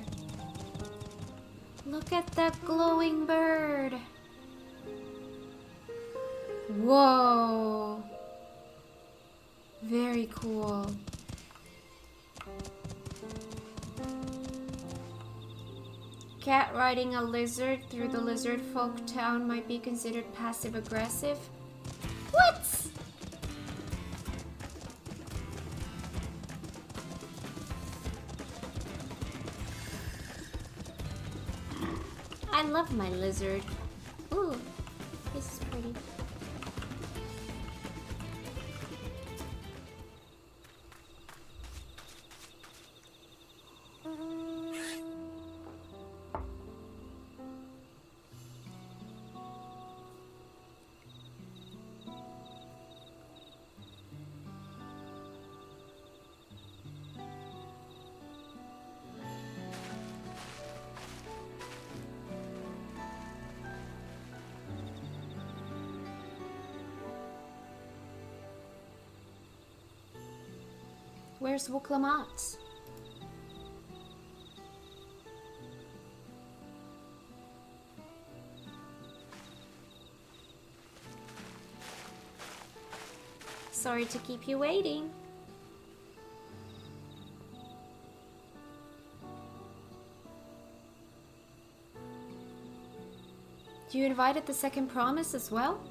Look at that glowing bird. Whoa. Very cool. Cat riding a lizard through the lizard folk town might be considered passive aggressive. What? I love my lizard. Ooh, this is pretty. Where's Wuklamat? Sorry to keep you waiting. You invited the second promise as well?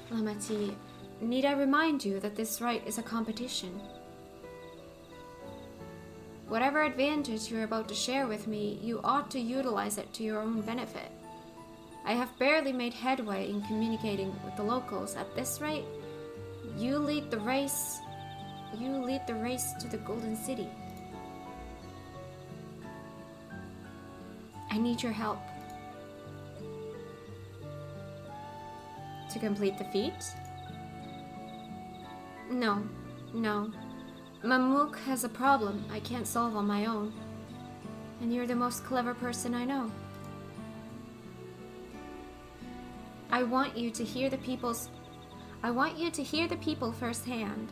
Lamati, need I remind you that this rite is a competition? Whatever advantage you're about to share with me, you ought to utilize it to your own benefit. I have barely made headway in communicating with the locals. At this rate, you lead the race to the Golden City. I need your help. To complete the feat? No. Mamouk has a problem I can't solve on my own. And you're the most clever person I know. I want you to hear the people firsthand,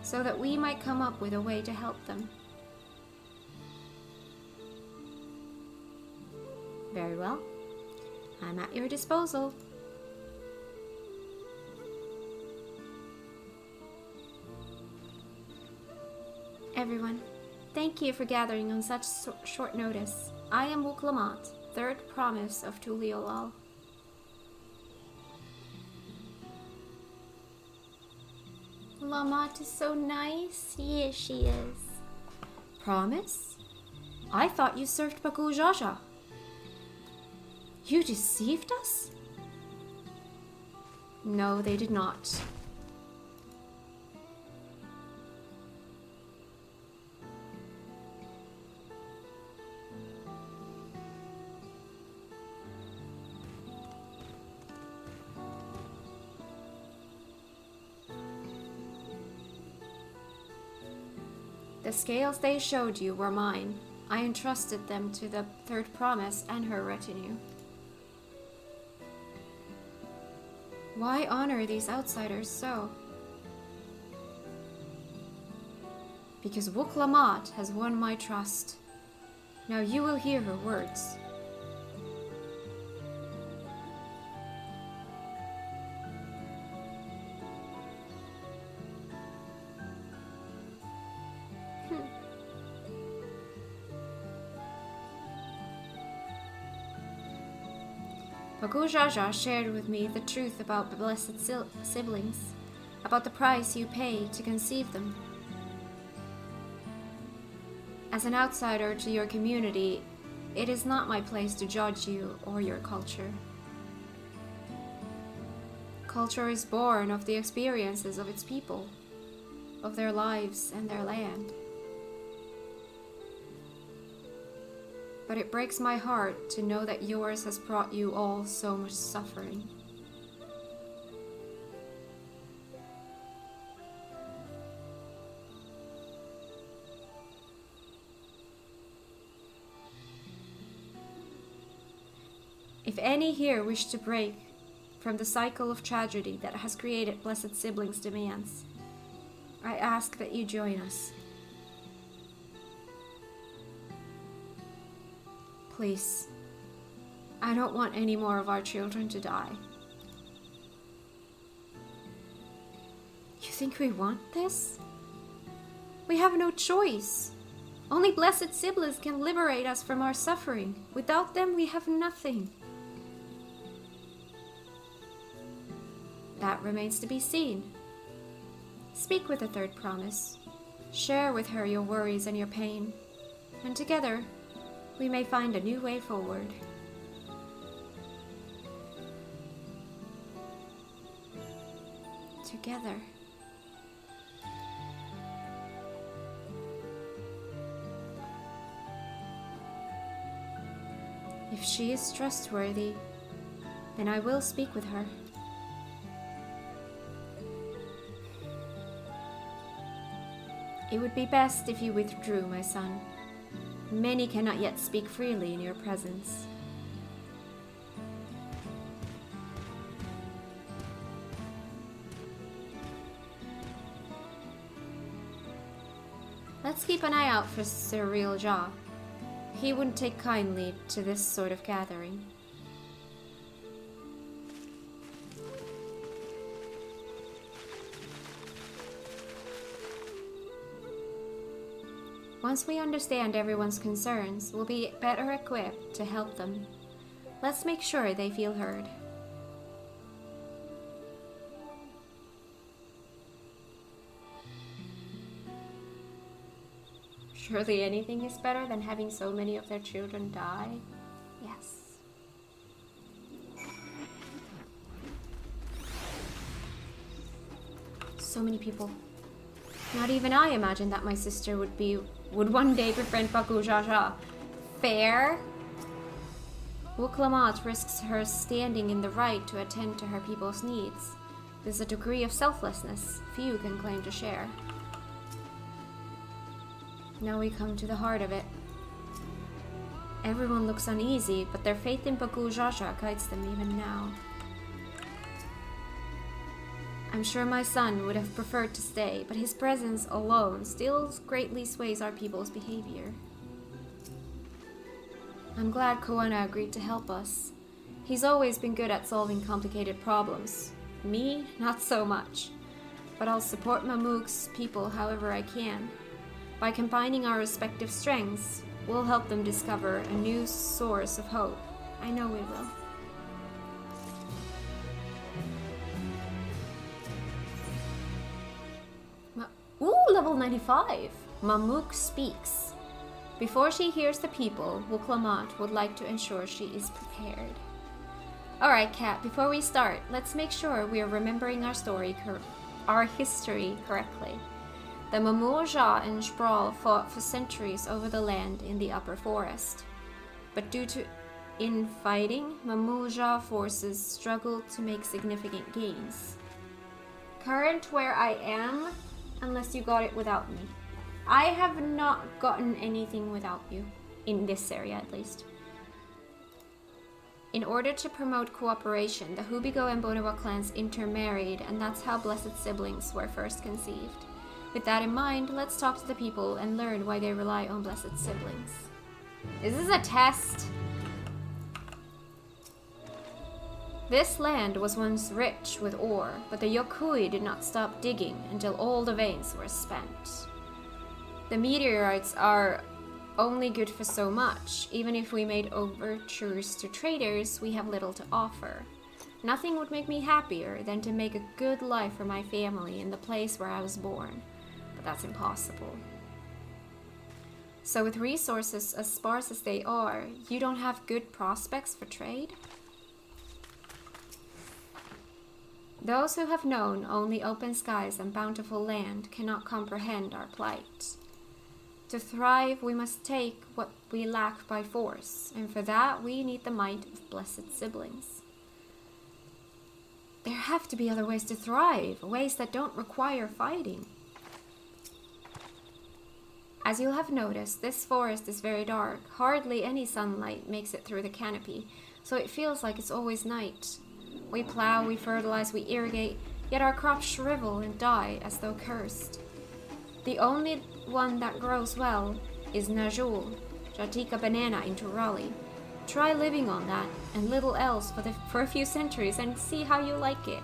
so that we might come up with a way to help them. Very well. I'm at your disposal. Everyone, thank you for gathering on such short notice. I am Wuklamat, third promise of Tuliolal. Lamat is so nice. Yes, she is. Promise? I thought you served Baku Jaja. You deceived us? No, they did not. The scales they showed you were mine. I entrusted them to the third promise and her retinue. Why honor these outsiders so? Because Wuklamat has won my trust. Now you will hear her words. Baku Jaja shared with me the truth about the blessed siblings, about the price you pay to conceive them. As an outsider to your community, it is not my place to judge you or your culture. Culture is born of the experiences of its people, of their lives and their land. But it breaks my heart to know that yours has brought you all so much suffering. If any here wish to break from the cycle of tragedy that has created Blessed Siblings' demands, I ask that you join us. Please, I don't want any more of our children to die. You think we want this? We have no choice. Only Blessed Siblings can liberate us from our suffering. Without them, we have nothing. That remains to be seen. Speak with the third promise. Share with her your worries and your pain. And together, we may find a new way forward. Together. If she is trustworthy, then I will speak with her. It would be best if you withdrew, my son. Many cannot yet speak freely in your presence. Let's keep an eye out for Sir Real Jaw. He wouldn't take kindly to this sort of gathering. Once we understand everyone's concerns, we'll be better equipped to help them. Let's make sure they feel heard. Surely anything is better than having so many of their children die? Yes. So many people. Not even I imagined that my sister would one day befriend Baku Jaja. Fair? Wuklamat risks her standing in the right to attend to her people's needs. There's a degree of selflessness few can claim to share. Now we come to the heart of it. Everyone looks uneasy, but their faith in Baku Jaja guides them even now. I'm sure my son would have preferred to stay, but his presence alone still greatly sways our people's behavior. I'm glad Koana agreed to help us. He's always been good at solving complicated problems. Me, not so much. But I'll support Mamuk's people however I can. By combining our respective strengths, we'll help them discover a new source of hope. I know we will. Ooh, level 95! Mamuk speaks. Before she hears the people, Wuklamat would like to ensure she is prepared. Alright, Kat, before we start, let's make sure we are remembering our history correctly. The Mamurja and Sprawl fought for centuries over the land in the upper forest. But due to infighting, Mamurja forces struggled to make significant gains. Current where I am, unless you got it without me. I have not gotten anything without you, in this area at least. In order to promote cooperation, the Hubigo and Bonawa clans intermarried, and that's how Blessed Siblings were first conceived. With that in mind, let's talk to the people and learn why they rely on Blessed Siblings. Is this a test? This land was once rich with ore, but the Yokui did not stop digging until all the veins were spent. The meteorites are only good for so much. Even if we made overtures to traders, we have little to offer. Nothing would make me happier than to make a good life for my family in the place where I was born, but that's impossible. So with resources as sparse as they are, you don't have good prospects for trade? Those who have known only open skies and bountiful land cannot comprehend our plight. To thrive, we must take what we lack by force, and for that we need the might of Blessed Siblings. There have to be other ways to thrive, ways that don't require fighting. As you'll have noticed, this forest is very dark. Hardly any sunlight makes it through the canopy, so it feels like it's always night. We plow, we fertilize, we irrigate, yet our crops shrivel and die as though cursed. The only one that grows well is Najul, Jatika banana in Turali. Try living on that and little else for a few centuries and see how you like it.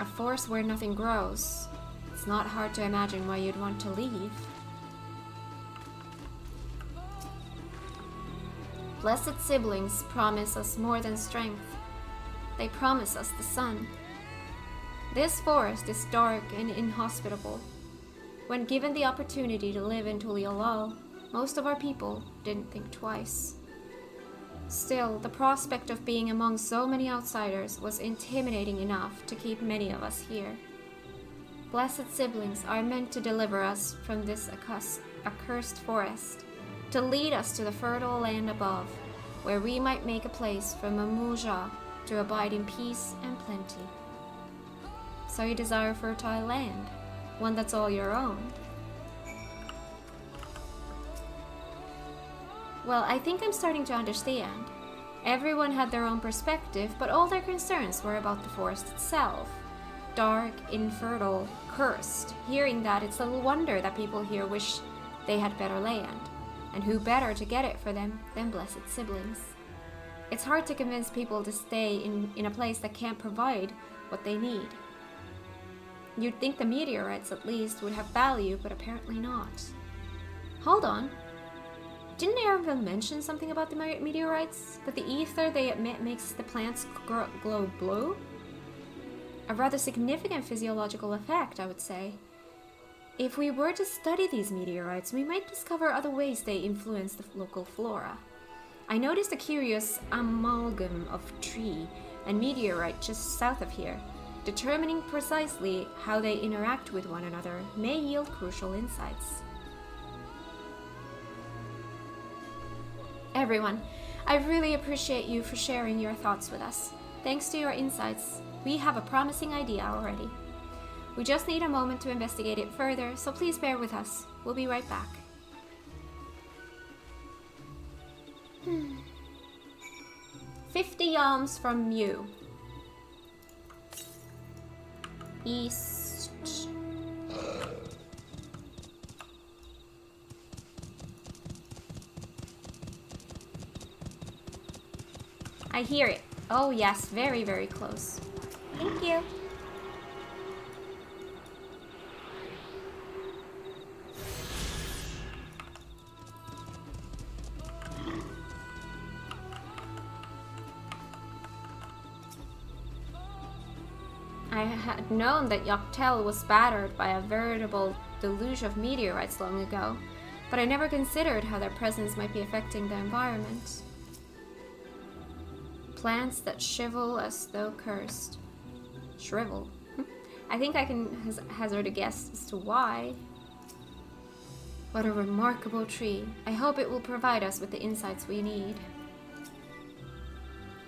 A forest where nothing grows. It's not hard to imagine why you'd want to leave. Blessed Siblings promise us more than strength. They promise us the sun. This forest is dark and inhospitable. When given the opportunity to live in Tulialal, most of our people didn't think twice. Still, the prospect of being among so many outsiders was intimidating enough to keep many of us here. Blessed Siblings are meant to deliver us from this accursed forest, to lead us to the fertile land above, where we might make a place for Mamuja to abide in peace and plenty. So you desire fertile land, one that's all your own. Well, I think I'm starting to understand. Everyone had their own perspective, but all their concerns were about the forest itself. dark, infertile, cursed. Hearing that, it's little wonder that people here wish they had better land. And who better to get it for them than blessed siblings? It's hard to convince people to stay in a place that can't provide what they need. You'd think the meteorites at least would have value, but apparently not. Hold on. Didn't Arabelle mention something about the meteorites? That the ether they emit makes the plants glow blue? A rather significant physiological effect, I would say. If we were to study these meteorites, we might discover other ways they influence the local flora. I noticed a curious amalgam of tree and meteorite just south of here. Determining precisely how they interact with one another may yield crucial insights. Everyone, I really appreciate you for sharing your thoughts with us. Thanks to your insights, we have a promising idea already. We just need a moment to investigate it further, so please bear with us. We'll be right back. 50 yalms from you. East. I hear it. Oh yes, very, very close. Thank you. I had known that Yoctel was battered by a veritable deluge of meteorites long ago, but I never considered how their presence might be affecting the environment. Plants that shrivel as though cursed. Shrivel? I think I can hazard a guess as to why. What a remarkable tree. I hope it will provide us with the insights we need.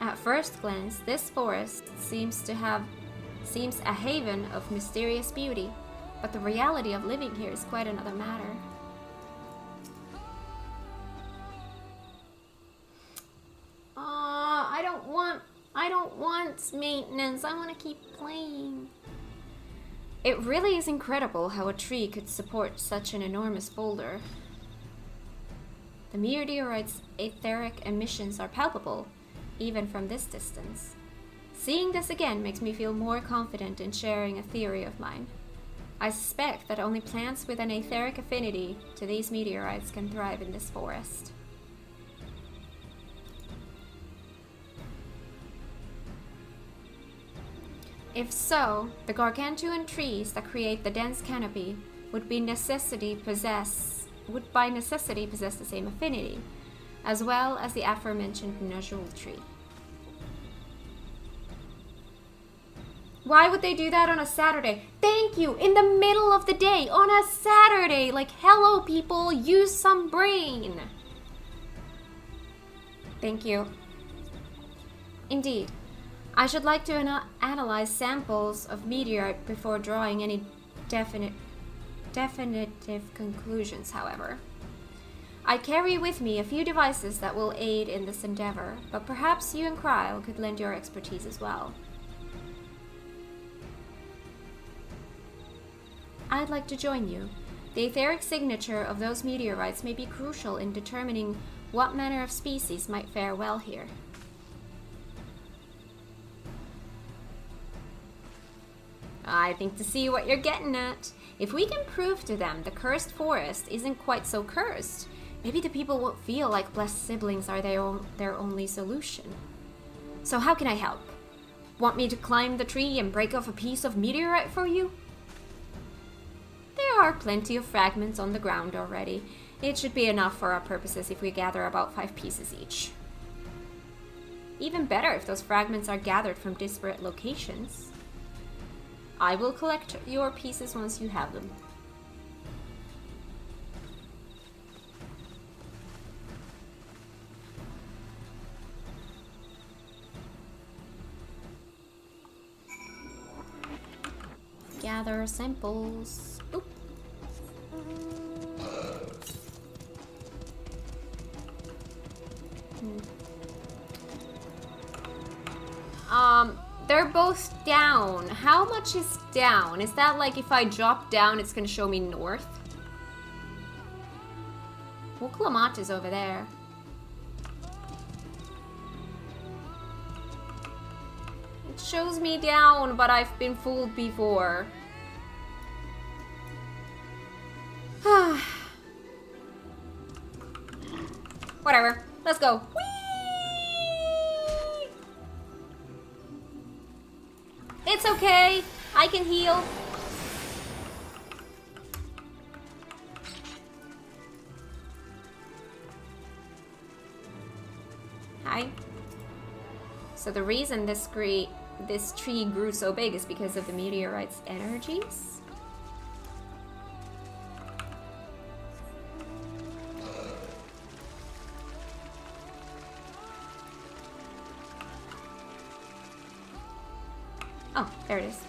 At first glance, this forest seems a haven of mysterious beauty, but the reality of living here is quite another matter. I don't want maintenance. I want to keep playing. It really is incredible how a tree could support such an enormous boulder. The meteorite's etheric emissions are palpable, even from this distance. Seeing this again makes me feel more confident in sharing a theory of mine. I suspect that only plants with an etheric affinity to these meteorites can thrive in this forest. If so, the gargantuan trees that create the dense canopy would by necessity possess the same affinity, as well as the aforementioned Najul tree. Why would they do that on a Saturday? Thank you! In the middle of the day, on a Saturday! Like, hello people, use some brain! Thank you. Indeed. I should like to analyze samples of meteorite before drawing any definitive conclusions, however. I carry with me a few devices that will aid in this endeavor, but perhaps you and Kryle could lend your expertise as well. I'd like to join you. The etheric signature of those meteorites may be crucial in determining what manner of species might fare well here. I think to see what you're getting at. If we can prove to them the cursed forest isn't quite so cursed, maybe the people won't feel like blessed siblings are their only solution. So how can I help? Want me to climb the tree and break off a piece of meteorite for you? There are plenty of fragments on the ground already. It should be enough for our purposes if we gather about 5 pieces each. Even better if those fragments are gathered from disparate locations. I will collect your pieces once you have them. Gather samples. Oop. They're both down. How much is down? Is that like if I drop down, it's gonna show me north? Wuklamat is over there. It shows me down, but I've been fooled before. Whatever. Let's go. Whee! It's okay. I can heal. Hi. So the reason this tree grew so big is because of the meteorite's energies? Oh, there it is.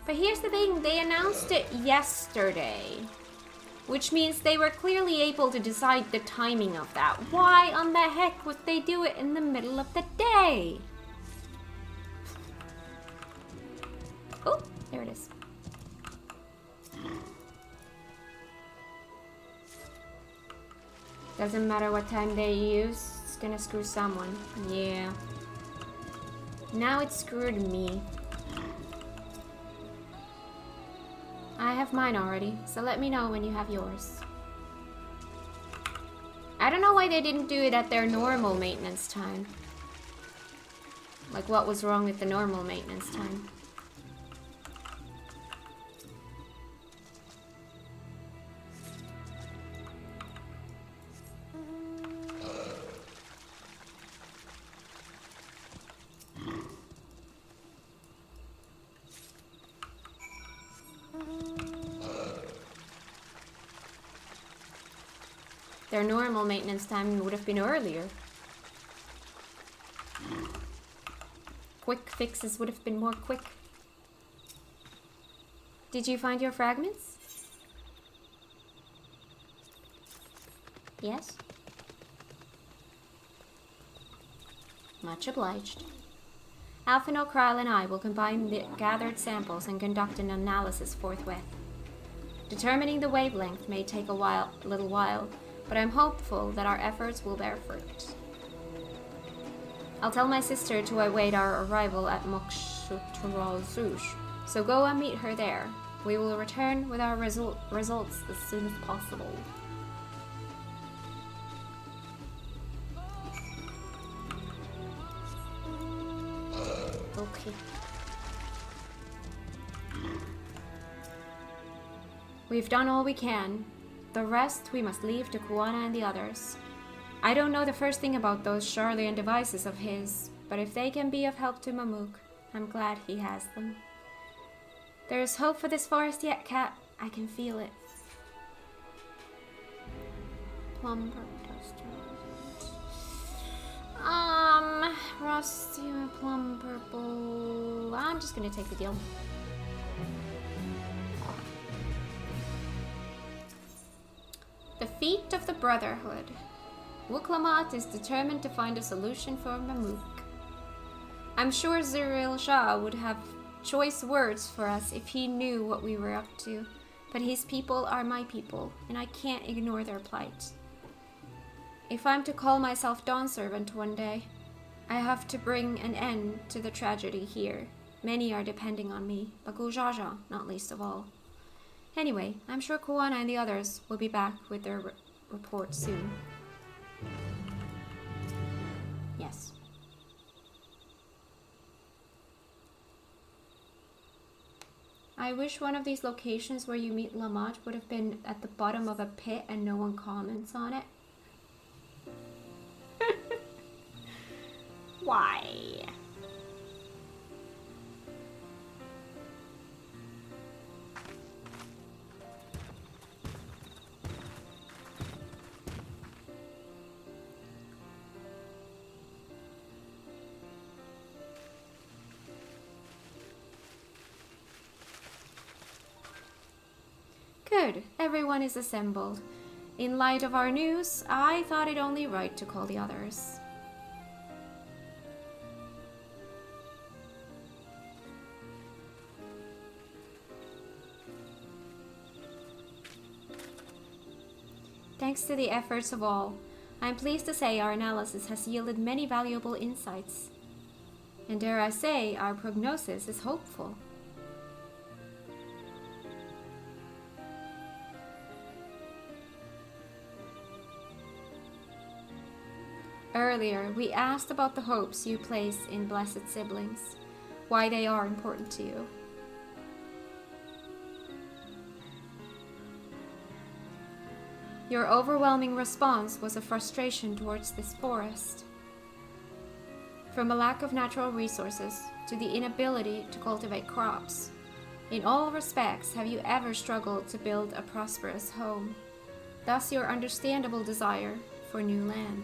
But here's the thing, they announced it yesterday, which means they were clearly able to decide the timing of that. Why on the heck would they do it in the middle of the day? Oh, there it is. Doesn't matter what time they use, it's gonna screw someone. Yeah. Now it screwed me. I have mine already, so let me know when you have yours. I don't know why they didn't do it at their normal maintenance time. Like, what was wrong with the normal maintenance time? Their normal maintenance time would have been earlier. Quick fixes would have been more quick. Did you find your fragments? Yes? Much obliged. Alphino, Kral, and I will combine the gathered samples and conduct an analysis forthwith. Determining the wavelength may take a little while, but I'm hopeful that our efforts will bear fruit. I'll tell my sister to await our arrival at Mokshuturazush, so go and meet her there. We will return with our results as soon as possible. Okay. We've done all we can. The rest we must leave to Kuwana and the others. I don't know the first thing about those Charlian devices of his, but if they can be of help to Mamuk, I'm glad he has them. There is hope for this forest yet, Cat. I can feel it. Plum purple toaster. Rusty plum purple. I'm just gonna take the deal. The Feet of the Brotherhood. Wuklamat is determined to find a solution for Mamuk. I'm sure Zuriel Shah would have choice words for us if he knew what we were up to, but his people are my people, and I can't ignore their plight. If I'm to call myself Dawn Servant one day, I have to bring an end to the tragedy here. Many are depending on me, but Gujaja not least of all. Anyway, I'm sure Kuwana and the others will be back with their report soon. Yes. I wish one of these locations where you meet Lamont would have been at the bottom of a pit and no one comments on it. Why? Good, everyone is assembled. In light of our news, I thought it only right to call the others. Thanks to the efforts of all, I am pleased to say our analysis has yielded many valuable insights. And dare I say, our prognosis is hopeful. Earlier, we asked about the hopes you place in blessed siblings, why they are important to you. Your overwhelming response was a frustration towards this forest. From a lack of natural resources to the inability to cultivate crops, in all respects have you ever struggled to build a prosperous home, thus your understandable desire for new land.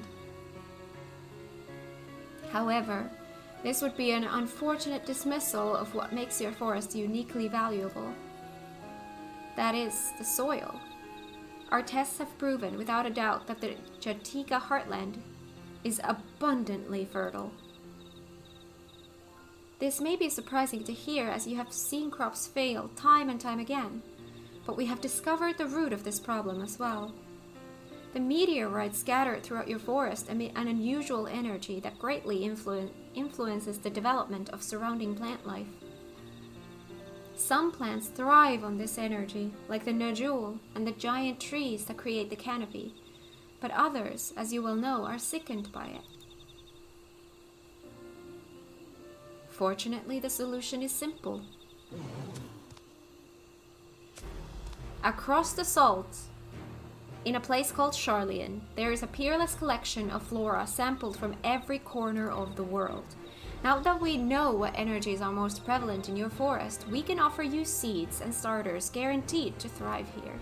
However, this would be an unfortunate dismissal of what makes your forest uniquely valuable. That is, the soil. Our tests have proven without a doubt that the Jatika heartland is abundantly fertile. This may be surprising to hear as you have seen crops fail time and time again, but we have discovered the root of this problem as well. The meteorites scattered throughout your forest emit an unusual energy that greatly influences the development of surrounding plant life. Some plants thrive on this energy, like the nodule and the giant trees that create the canopy, but others, as you well know, are sickened by it. Fortunately, the solution is simple. Across the salt, in a place called Charlian, there is a peerless collection of flora sampled from every corner of the world. Now that we know what energies are most prevalent in your forest, we can offer you seeds and starters guaranteed to thrive here.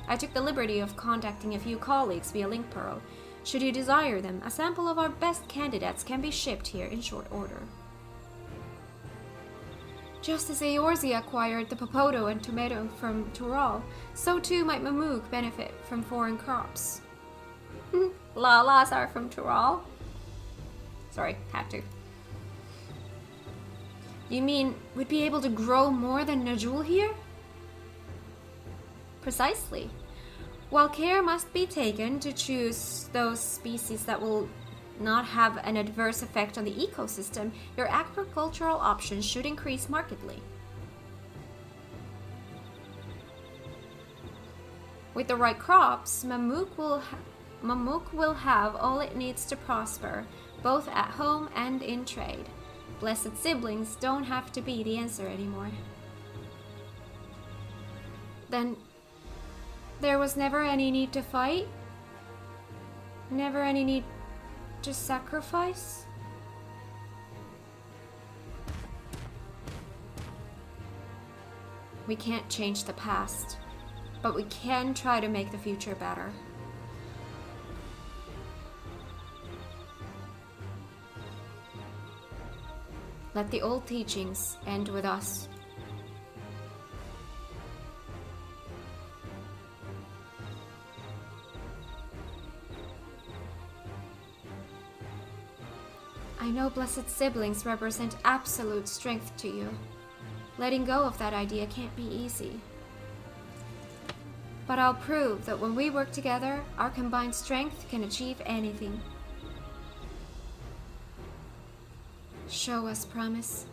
I took the liberty of contacting a few colleagues via Link Pearl. Should you desire them, a sample of our best candidates can be shipped here in short order. Just as Eorzea acquired the Popoto and tomato from Tural, so too might Mamook benefit from foreign crops. Lalas are from Tural? Sorry, had to. You mean we'd be able to grow more than Najul here? Precisely. While care must be taken to choose those species that will not have an adverse effect on the ecosystem, your agricultural options should increase markedly. With the right crops, Mamook will have all it needs to prosper, both at home and in trade. Blessed siblings don't have to be the answer anymore. Then, there was never any need to fight? Never any need to sacrifice? We can't change the past, but we can try to make the future better. Let the old teachings end with us. I know blessed siblings represent absolute strength to you. Letting go of that idea can't be easy. But I'll prove that when we work together, our combined strength can achieve anything. Show us, promise.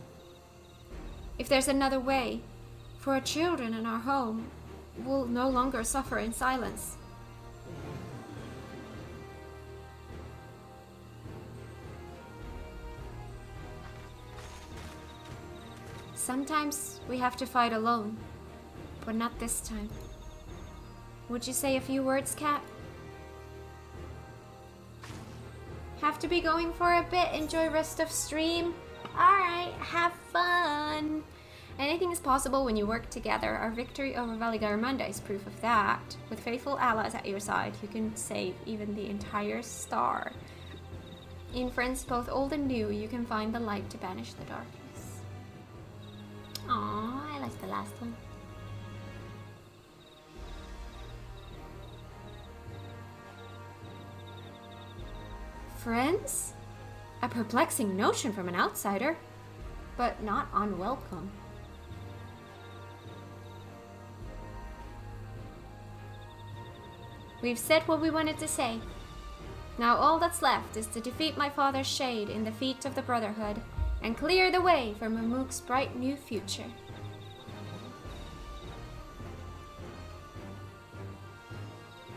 If there's another way, for our children and our home, we'll no longer suffer in silence. Sometimes we have to fight alone, but not this time. Would you say a few words, Kat? Have to be going for a bit. Enjoy rest of stream. Alright, have fun. Anything is possible when you work together. Our victory over Valigarmanda is proof of that. With faithful allies at your side, you can save even the entire star. In friends both old and new, you can find the light to banish the darkness. Aww, I like the last one. Friends? A perplexing notion from an outsider, but not unwelcome. We've said what we wanted to say. Now all that's left is to defeat my father's shade in the feet of the Brotherhood and clear the way for Mamuk's bright new future.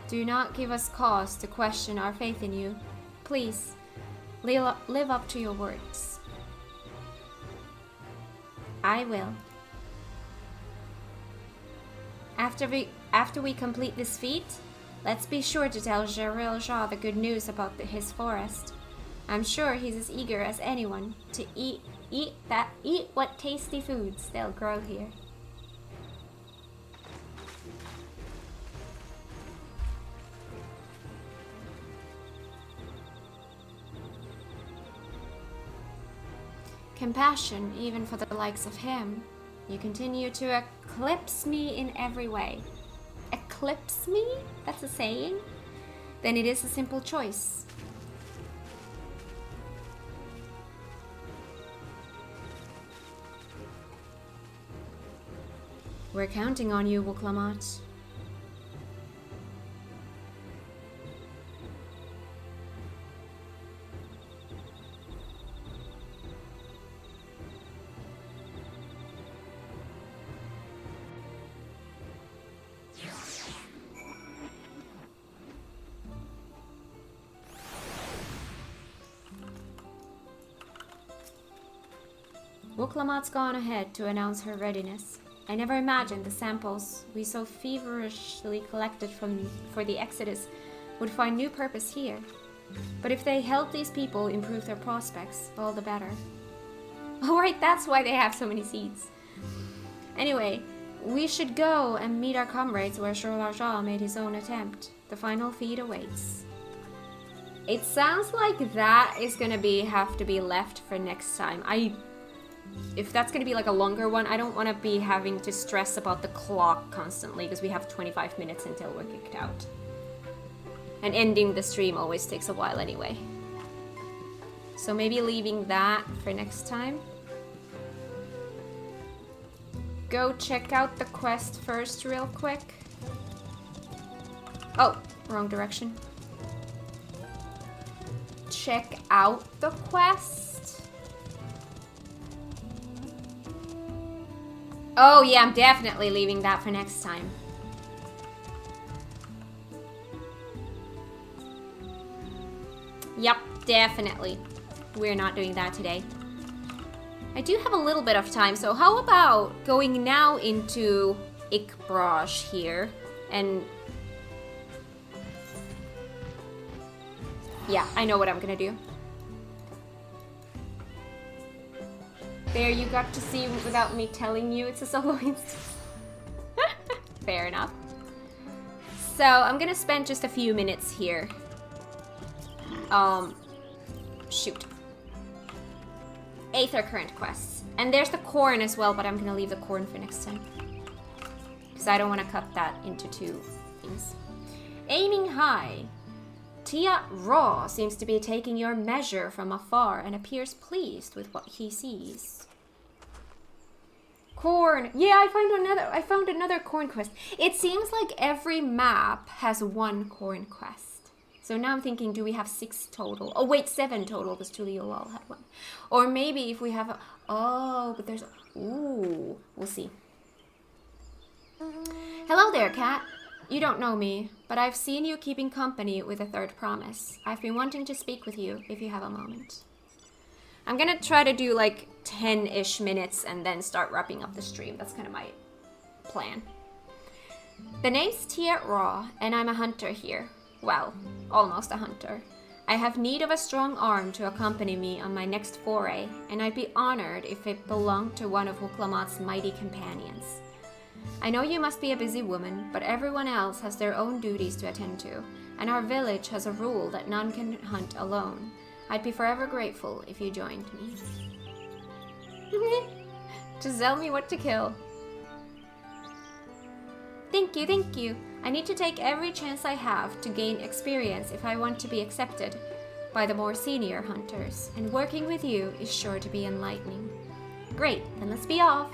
Do not give us cause to question our faith in you. Please, live up to your words. I will. After we complete this feat, let's be sure to tell Jaril Jah the good news about his forest. I'm sure he's as eager as anyone to eat what tasty foods they'll grow here. Compassion, even for the likes of him. You continue to eclipse me in every way. Eclipse me? That's a saying? Then it is a simple choice. We're counting on you, Wuklamat. Wuklamat's gone ahead to announce her readiness. I never imagined the samples we so feverishly collected for the Exodus would find new purpose here. But if they help these people improve their prospects, all the better. Oh right, that's why they have so many seeds. Anyway, we should go and meet our comrades where Jaril Jah made his own attempt. The final feed awaits. It sounds like that is gonna have to be left for next time. If that's going to be like a longer one, I don't want to be having to stress about the clock constantly because we have 25 minutes until we're kicked out. And ending the stream always takes a while anyway. So maybe leaving that for next time. Go check out the quest first real quick. Oh, wrong direction. Check out the quest. Oh yeah, I'm definitely leaving that for next time. Yep, definitely. We're not doing that today. I do have a little bit of time, so how about going now into Ikbraj here and... Yeah, I know what I'm gonna do. There, you got to see without me telling you it's a solo instance. Fair enough. So, I'm gonna spend just a few minutes here. Shoot. Aether Current quests. And there's the corn as well, but I'm gonna leave the corn for next time. Because I don't want to cut that into two things. Aiming high. Tia Raw seems to be taking your measure from afar and appears pleased with what he sees. Corn. Yeah, I found another corn quest. It seems like every map has one corn quest. So now I'm thinking, do we have 6 total? Oh wait, 7 total because Tuliolal had one. Or maybe if we have a... Oh, but there's... Ooh, we'll see. Hello there, Cat. You don't know me, but I've seen you keeping company with a third promise. I've been wanting to speak with you, if you have a moment. I'm gonna try to do like 10-ish minutes and then start wrapping up the stream. That's kind of my plan. The name's Tia Raw, and I'm a hunter here. Well, almost a hunter. I have need of a strong arm to accompany me on my next foray, and I'd be honored if it belonged to one of Wuklamat's mighty companions. I know you must be a busy woman, but everyone else has their own duties to attend to, and our village has a rule that none can hunt alone. I'd be forever grateful if you joined me. Just tell me what to kill. Thank you, thank you. I need to take every chance I have to gain experience if I want to be accepted. by the more senior hunters, and working with you is sure to be enlightening. Great, then let's be off.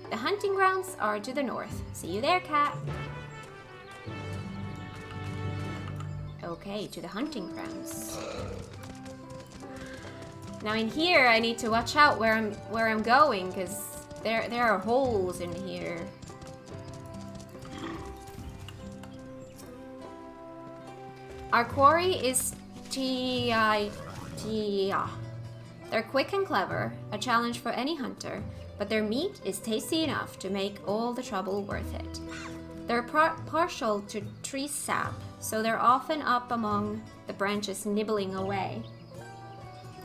The hunting grounds are to the north. See you there, Cat. Okay, to the hunting grounds. Now in here, I need to watch out where I'm going, because there are holes in here. Our quarry is Tia. They're quick and clever, a challenge for any hunter, but their meat is tasty enough to make all the trouble worth it. They're partial to tree sap, so they're often up among the branches nibbling away.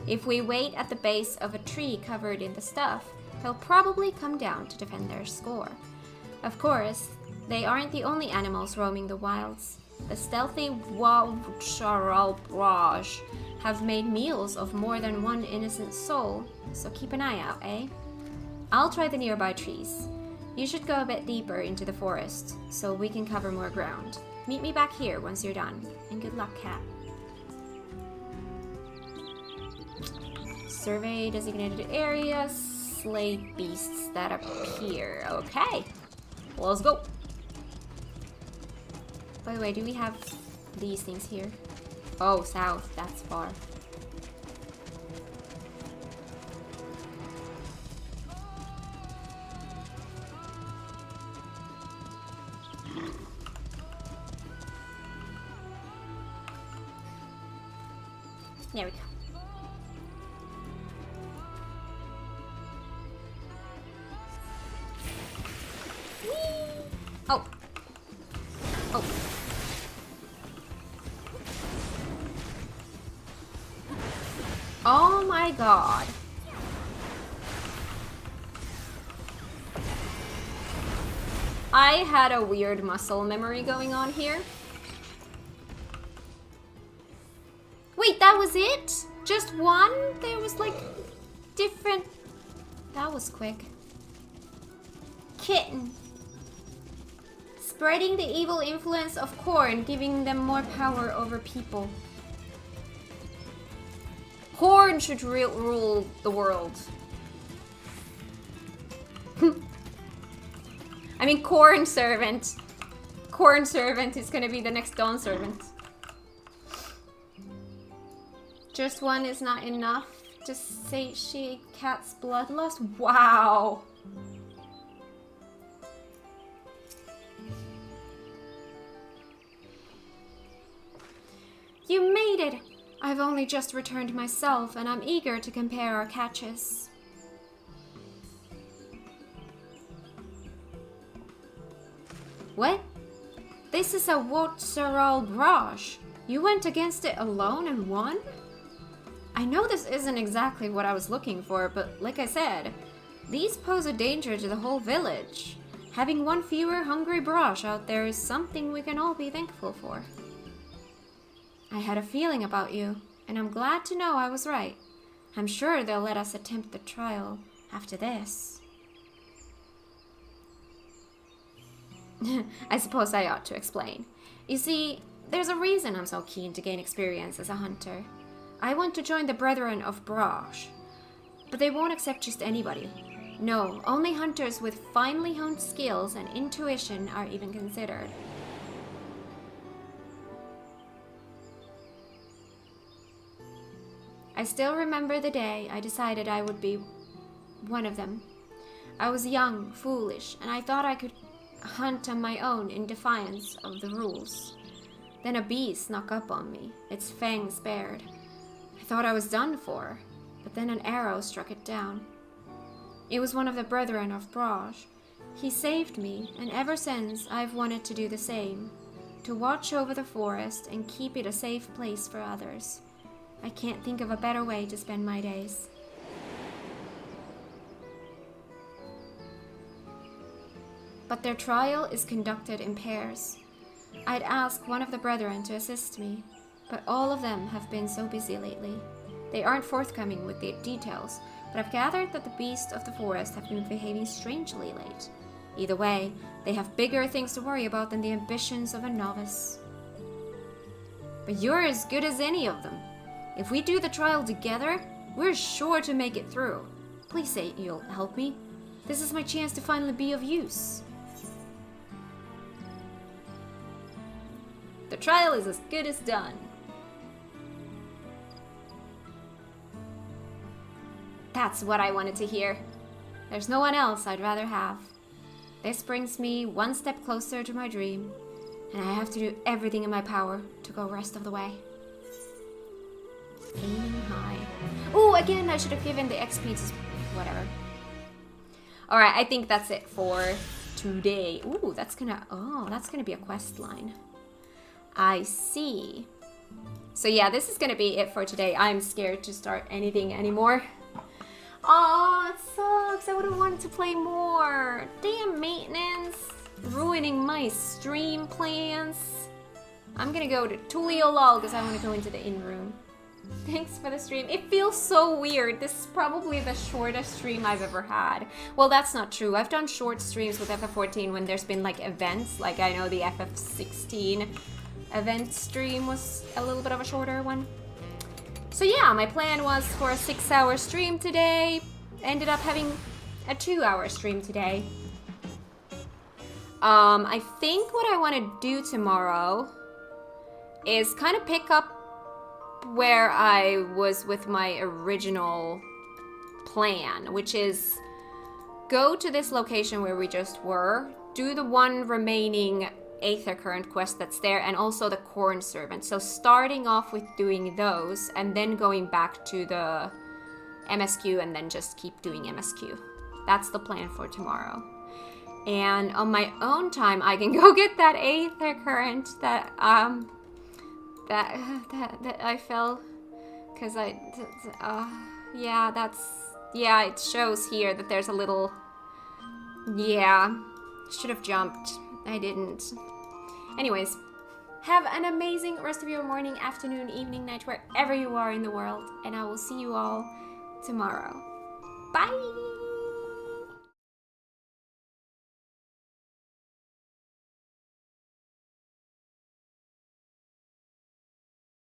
If we wait at the base of a tree covered in the stuff, they'll probably come down to defend their score. Of course, they aren't the only animals roaming the wilds. The stealthy Waucharalbraj have made meals of more than one innocent soul, so keep an eye out, eh? I'll try the nearby trees. You should go a bit deeper into the forest, so we can cover more ground. Meet me back here once you're done, and good luck, Cat. Survey designated areas, slay beasts that appear. Okay, let's go. By the way, do we have these things here? Oh, south, that's far. There we go. Whee! Oh. Oh. Oh my god. I had a weird muscle memory going on here. Wait, that was it? Just one? There was like different... That was quick. Kitten. Spreading the evil influence of corn, giving them more power over people. Corn should rule the world. I mean, corn servant. Corn servant is gonna be the next dawn servant. Just one is not enough to satiate Cat's bloodlust? Wow. You made it! I've only just returned myself, and I'm eager to compare our catches. What? This is a Waucharalbraj. You went against it alone and won? I know this isn't exactly what I was looking for, but like I said, these pose a danger to the whole village. Having one fewer hungry Braj out there is something we can all be thankful for. I had a feeling about you, and I'm glad to know I was right. I'm sure they'll let us attempt the trial after this. I suppose I ought to explain. You see, there's a reason I'm so keen to gain experience as a hunter. I want to join the Brethren of Braj, but they won't accept just anybody. No, only hunters with finely honed skills and intuition are even considered. I still remember the day I decided I would be one of them. I was young, foolish, and I thought I could hunt on my own in defiance of the rules. Then a beast snuck up on me, its fangs bared. I thought I was done for, but then an arrow struck it down. It was one of the Brethren of Braj. He saved me, and ever since I've wanted to do the same, to watch over the forest and keep it a safe place for others. I can't think of a better way to spend my days. But their trial is conducted in pairs. I'd ask one of the brethren to assist me, but all of them have been so busy lately. They aren't forthcoming with the details, but I've gathered that the beasts of the forest have been behaving strangely late. Either way, they have bigger things to worry about than the ambitions of a novice. But you're as good as any of them. If we do the trial together, we're sure to make it through. Please say you'll help me. This is my chance to finally be of use. The trial is as good as done. That's what I wanted to hear. There's no one else I'd rather have. This brings me one step closer to my dream, and I have to do everything in my power to go rest of the way. Aiming high. Ooh, again, I should have given the XP to... whatever. Alright, I think that's it for today. Ooh, that's gonna be a quest line. I see. So yeah, this is gonna be it for today. I'm scared to start anything anymore. Oh, it sucks. I would have wanted to play more. Damn maintenance. Ruining my stream plans. I'm gonna go to Tuliolol because I want to go into the in-room. Thanks for the stream. It feels so weird. This is probably the shortest stream I've ever had. Well, that's not true. I've done short streams with FF14 when there's been like events. Like I know the FF16 event stream was a little bit of a shorter one. So yeah, my plan was for a 6-hour stream today. Ended up having a 2-hour stream today. I think what I want to do tomorrow is kind of pick up where I was with my original plan, which is go to this location where we just were, do the one remaining Aether Current quest that's there, and also the Corn Servant. So starting off with doing those, and then going back to the MSQ, and then just keep doing MSQ. That's the plan for tomorrow. And on my own time, I can go get that Aether Current that I fell, because yeah, it shows here that there's a little, yeah, should have jumped. I didn't. Anyways, have an amazing rest of your morning, afternoon, evening, night, wherever you are in the world, and I will see you all tomorrow. Bye!